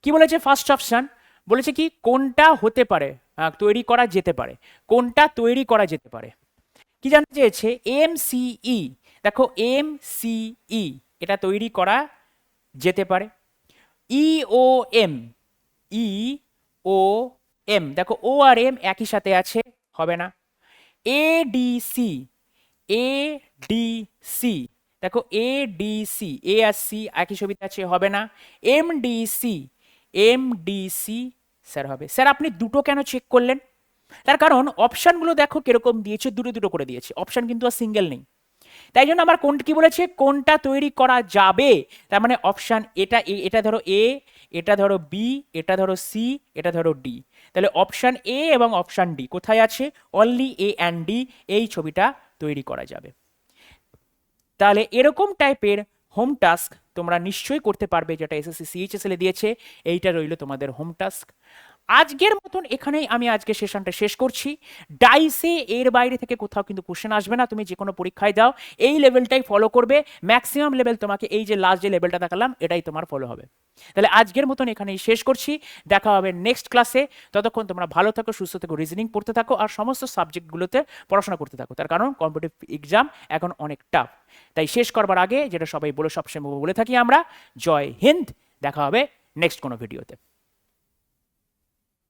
কি বলেছে, ফার্স্ট অপশন বলেছে কি কোনটা হতে পারে, তৈরি করা যেতে পারে, কোনটা তৈরি করা যেতে পারে। কি জানতে চেয়েছে, MCE, দেখো MCE এটা তৈরি করা যেতে পারে। EOM, EOM, দেখো ও আর এম একই সাথে আছে, হবে না। ADC, ADC, দেখো ADC, এ আর সি একই ছবিতে আছে, হবে না। MDC, MDC, স্যার হবে। স্যার আপনি দুটো কেন চেক করলেন, তার কারণ অপশনগুলো দেখো কিরকম দিয়েছে, দুটো দুটো করে দিয়েছে, অপশন কিন্তু আর সিঙ্গেল নেই। তাই জন্য আমার কোনটা কি বলেছে, কোনটা তৈরি করা যাবে, তার মানে অপশন এটা, এটা ধরো এ, এটা ধরো বি, এটা ধরো সি, এটা ধরো ডি, তাহলে অপশন এ এবং অপশন ডি কোথায় আছে, অনলি এ অ্যান্ড ডি, এই ছবিটা তৈরি করা যাবে। তাহলে এরকম টাইপের হোম টাস্ক তোমরা নিশ্চয়ই করতে পারবে, যেটা এসএসসি সিএইচএসএল এ দিয়েছে, এইটা রইল তোমাদের হোম টাস্ক। আজকের মতন এখানেই আমি আজকে সেশনটা শেষ করছি। ডাইসে এর বাইরে থেকে কোথাও কিন্তু কোশ্চেন আসবে না, তুমি যে কোনো পরীক্ষায় দাও এই লেভেলটাই ফলো করবে, ম্যাক্সিমাম লেভেল তোমাকে এই যে লাস্ট যে লেভেলটা দেখালাম এটাই তোমার ফলো হবে। তাহলে আজকের মতন এখানেই শেষ করছি, দেখা হবে নেক্সট ক্লাসে। ততক্ষণ তোমরা ভালো থাকো, সুস্থ থাকো, রিজনিং পড়তে থাকো আর সমস্ত সাবজেক্টগুলোতে পড়াশোনা করতে থাকো, তার কারণ কম্পিটিটিভ এক্সাম এখন অনেক টাফ। তাই শেষ করবার আগে যেটা সবাই বলে সবসময় বলে থাকি আমরা, জয় হিন্দ, দেখা হবে নেক্সট কোনো ভিডিওতে।